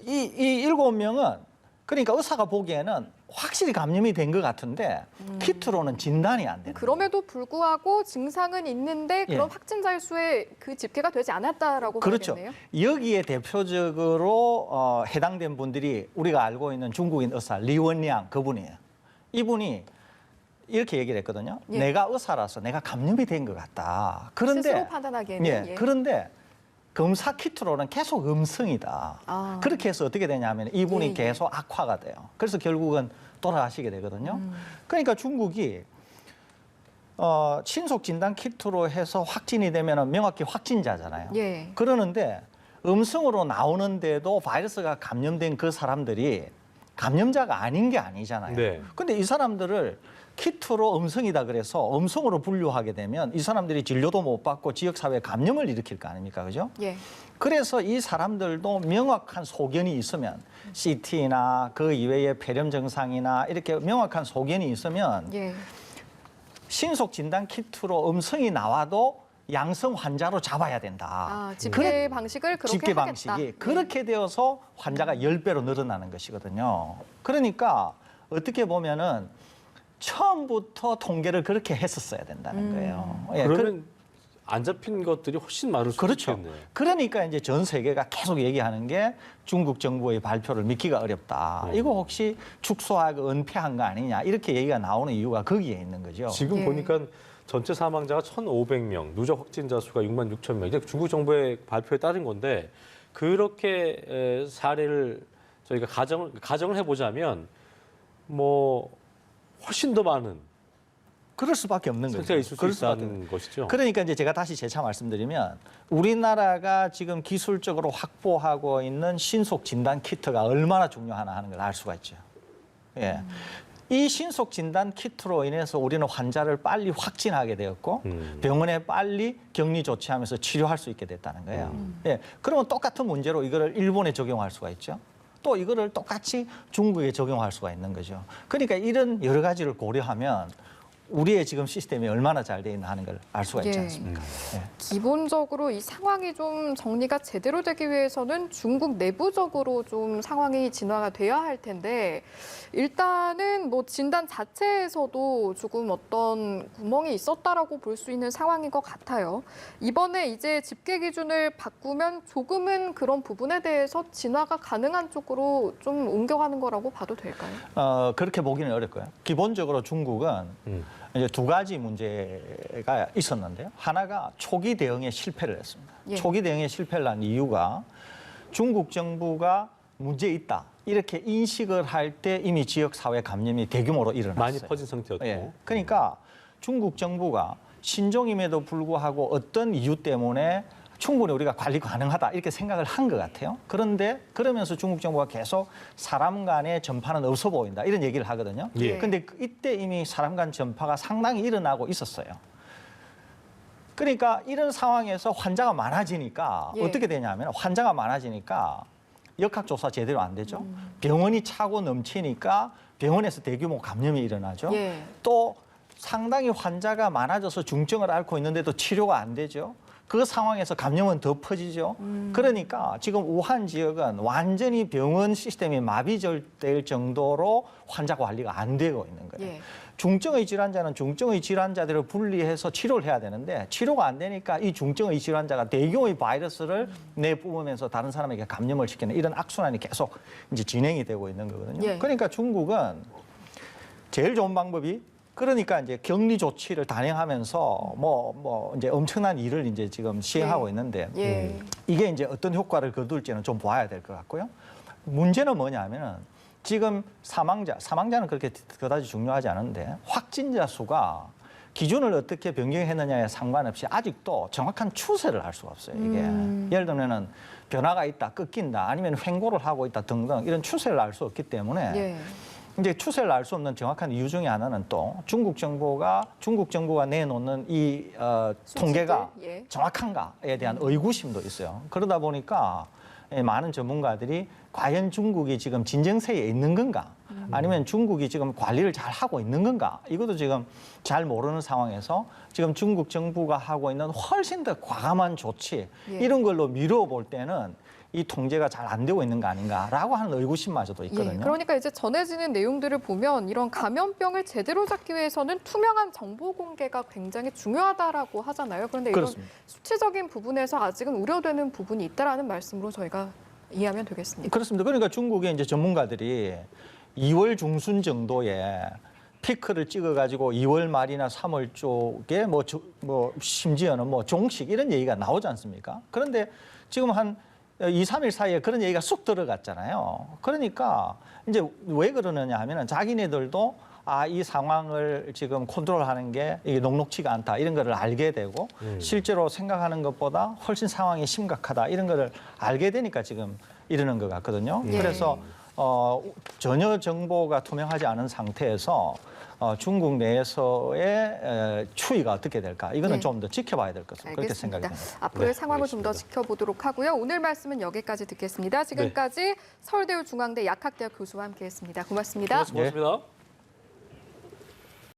이 7명은 그러니까 의사가 보기에는 확실히 감염이 된 것 같은데 키트로는 진단이 안 되는 거예요. 그럼에도 불구하고 증상은 있는데 그런 예. 확진자의 수에 그 집계가 되지 않았다라고 그렇죠. 봐야겠네요. 여기에 대표적으로 해당된 분들이 우리가 알고 있는 중국인 의사 리원량 그분이에요. 이분이 이렇게 얘기를 했거든요. 예. 내가 의사라서 내가 감염이 된 것 같다. 그런데 스스로 판단하기에는 예. 그런데 검사 키트로는 계속 음성이다. 아. 그렇게 해서 어떻게 되냐면 이분이 예, 예. 계속 악화가 돼요. 그래서 결국은 돌아가시게 되거든요. 그러니까 중국이 신속 진단 키트로 해서 확진이 되면 명확히 확진자잖아요. 예. 그러는데 음성으로 나오는데도 바이러스가 감염된 그 사람들이 감염자가 아닌 게 아니잖아요. 네. 근데 이 사람들을 키트로 음성이다 그래서 음성으로 분류하게 되면 이 사람들이 진료도 못 받고 지역사회에 감염을 일으킬 거 아닙니까? 그죠? 예. 그래서 이 사람들도 명확한 소견이 있으면 CT나 그 이외의 폐렴 증상이나 이렇게 명확한 소견이 있으면 예. 신속 진단 키트로 음성이 나와도 양성 환자로 잡아야 된다. 아, 집계 방식을 그렇게 집계 하겠다. 방식이 예. 그렇게 되어서 환자가 10배로 늘어나는 것이거든요. 그러니까 어떻게 보면은 처음부터 통계를 그렇게 했었어야 된다는 거예요. 예, 그러면 안 잡힌 것들이 훨씬 많을 수도 그렇죠. 있겠네요. 그러니까 이제 전 세계가 계속 얘기하는 게 중국 정부의 발표를 믿기가 어렵다. 이거 혹시 축소하고 은폐한 거 아니냐 이렇게 얘기가 나오는 이유가 거기에 있는 거죠. 지금 예. 보니까 전체 사망자가 1,500명, 누적 확진자 수가 6만 6천 명. 이제 중국 정부의 발표에 따른 건데 그렇게 사례를 저희가 가정을 해보자면 뭐 훨씬 더 많은 그럴 수밖에 없는 거죠. 상태가 있을 수 그럴 수밖에 있다는 것이죠. 그러니까 이제 제가 다시 재차 말씀드리면 우리나라가 지금 기술적으로 확보하고 있는 신속 진단 키트가 얼마나 중요하나 하는 걸 알 수가 있죠. 예. 이 신속 진단 키트로 인해서 우리는 환자를 빨리 확진하게 되었고 병원에 빨리 격리 조치하면서 치료할 수 있게 됐다는 거예요. 예. 그러면 똑같은 문제로 이거를 일본에 적용할 수가 있죠. 또 이거를 똑같이 중국에 적용할 수가 있는 거죠. 그러니까 이런 여러 가지를 고려하면 우리의 지금 시스템이 얼마나 잘 돼 있나 하는 걸 알 수가 있지 예. 않습니까? 예. 기본적으로 이 상황이 좀 정리가 제대로 되기 위해서는 중국 내부적으로 좀 상황이 진화가 돼야 할 텐데 일단은 뭐 진단 자체에서도 조금 어떤 구멍이 있었다라고 볼 수 있는 상황인 것 같아요. 이번에 이제 집계 기준을 바꾸면 조금은 그런 부분에 대해서 진화가 가능한 쪽으로 좀 옮겨가는 거라고 봐도 될까요? 그렇게 보기는 어렵고요. 기본적으로 중국은 이제 두 가지 문제가 있었는데요. 하나가 초기 대응에 실패를 했습니다. 예. 초기 대응에 실패를 한 이유가 중국 정부가 문제 있다 이렇게 인식을 할 때 이미 지역 사회 감염이 대규모로 일어났어요. 많이 퍼진 상태였고. 예. 그러니까 중국 정부가 신종임에도 불구하고 어떤 이유 때문에 충분히 우리가 관리 가능하다 이렇게 생각을 한 것 같아요. 그런데 그러면서 중국 정부가 계속 사람 간의 전파는 없어 보인다 이런 얘기를 하거든요. 예. 근데 이때 이미 사람 간 전파가 상당히 일어나고 있었어요. 그러니까 이런 상황에서 환자가 많아지니까 예. 어떻게 되냐면 환자가 많아지니까 역학조사 제대로 안 되죠. 병원이 차고 넘치니까 병원에서 대규모 감염이 일어나죠. 예. 또 상당히 환자가 많아져서 중증을 앓고 있는데도 치료가 안 되죠. 그 상황에서 감염은 더 퍼지죠. 그러니까 지금 우한 지역은 완전히 병원 시스템이 마비될 정도로 환자 관리가 안 되고 있는 거예요. 예. 중증의 질환자는 중증의 질환자들을 분리해서 치료를 해야 되는데 치료가 안 되니까 이 중증의 질환자가 대규모의 바이러스를 내뿜으면서 다른 사람에게 감염을 시키는 이런 악순환이 계속 이제 진행이 되고 있는 거거든요. 예. 그러니까 중국은 제일 좋은 방법이 그러니까 이제 격리 조치를 단행하면서 뭐 이제 엄청난 일을 이제 지금 시행하고 있는데 예. 이게 이제 어떤 효과를 거둘지는 좀 봐야 될 것 같고요. 문제는 뭐냐면은 지금 사망자는 그렇게 그다지 중요하지 않은데 확진자 수가 기준을 어떻게 변경했느냐에 상관없이 아직도 정확한 추세를 알 수가 없어요. 이게 예를 들면은 변화가 있다, 꺾인다, 아니면 횡보를 하고 있다 등등 이런 추세를 알 수 없기 때문에. 예. 이제 추세를 알 수 없는 정확한 이유 중에 하나는 또 중국 정부가 내놓는 이 통계가 예. 정확한가에 대한 의구심도 있어요. 그러다 보니까 많은 전문가들이 과연 중국이 지금 진정세에 있는 건가? 아니면 중국이 지금 관리를 잘 하고 있는 건가? 이것도 지금 잘 모르는 상황에서 지금 중국 정부가 하고 있는 훨씬 더 과감한 조치 예. 이런 걸로 미루어 볼 때는 이 통제가 잘 안 되고 있는 거 아닌가라고 하는 의구심마저도 있거든요. 예, 그러니까 이제 전해지는 내용들을 보면 이런 감염병을 제대로 잡기 위해서는 투명한 정보 공개가 굉장히 중요하다라고 하잖아요. 그런데 이런 그렇습니다. 수치적인 부분에서 아직은 우려되는 부분이 있다라는 말씀으로 저희가 이해하면 되겠습니다. 그렇습니다. 그러니까 중국의 이제 전문가들이 2월 중순 정도에 피크를 찍어가지고 2월 말이나 3월 쪽에 뭐 심지어는 뭐 종식 이런 얘기가 나오지 않습니까? 그런데 지금 한 2, 3일 사이에 그런 얘기가 쑥 들어갔잖아요. 그러니까 이제 왜 그러느냐 하면은 자기네들도 이 상황을 지금 컨트롤하는 게 이게 녹록치가 않다 이런 거를 알게 되고 실제로 생각하는 것보다 훨씬 상황이 심각하다 이런 거를 알게 되니까 지금 이러는 것 같거든요. 예. 그래서 전혀 정보가 투명하지 않은 상태에서 중국 내에서의 추이가 어떻게 될까? 이거는 네. 좀 더 지켜봐야 될 것으로 그렇게 생각이 알겠습니다. 듭니다. 앞으로의 네, 상황을 좀 더 알겠습니다. 지켜보도록 하고요. 오늘 말씀은 여기까지 듣겠습니다. 지금까지 서울대유 중앙대 약학대학 교수와 함께했습니다. 고맙습니다. 고맙습니다.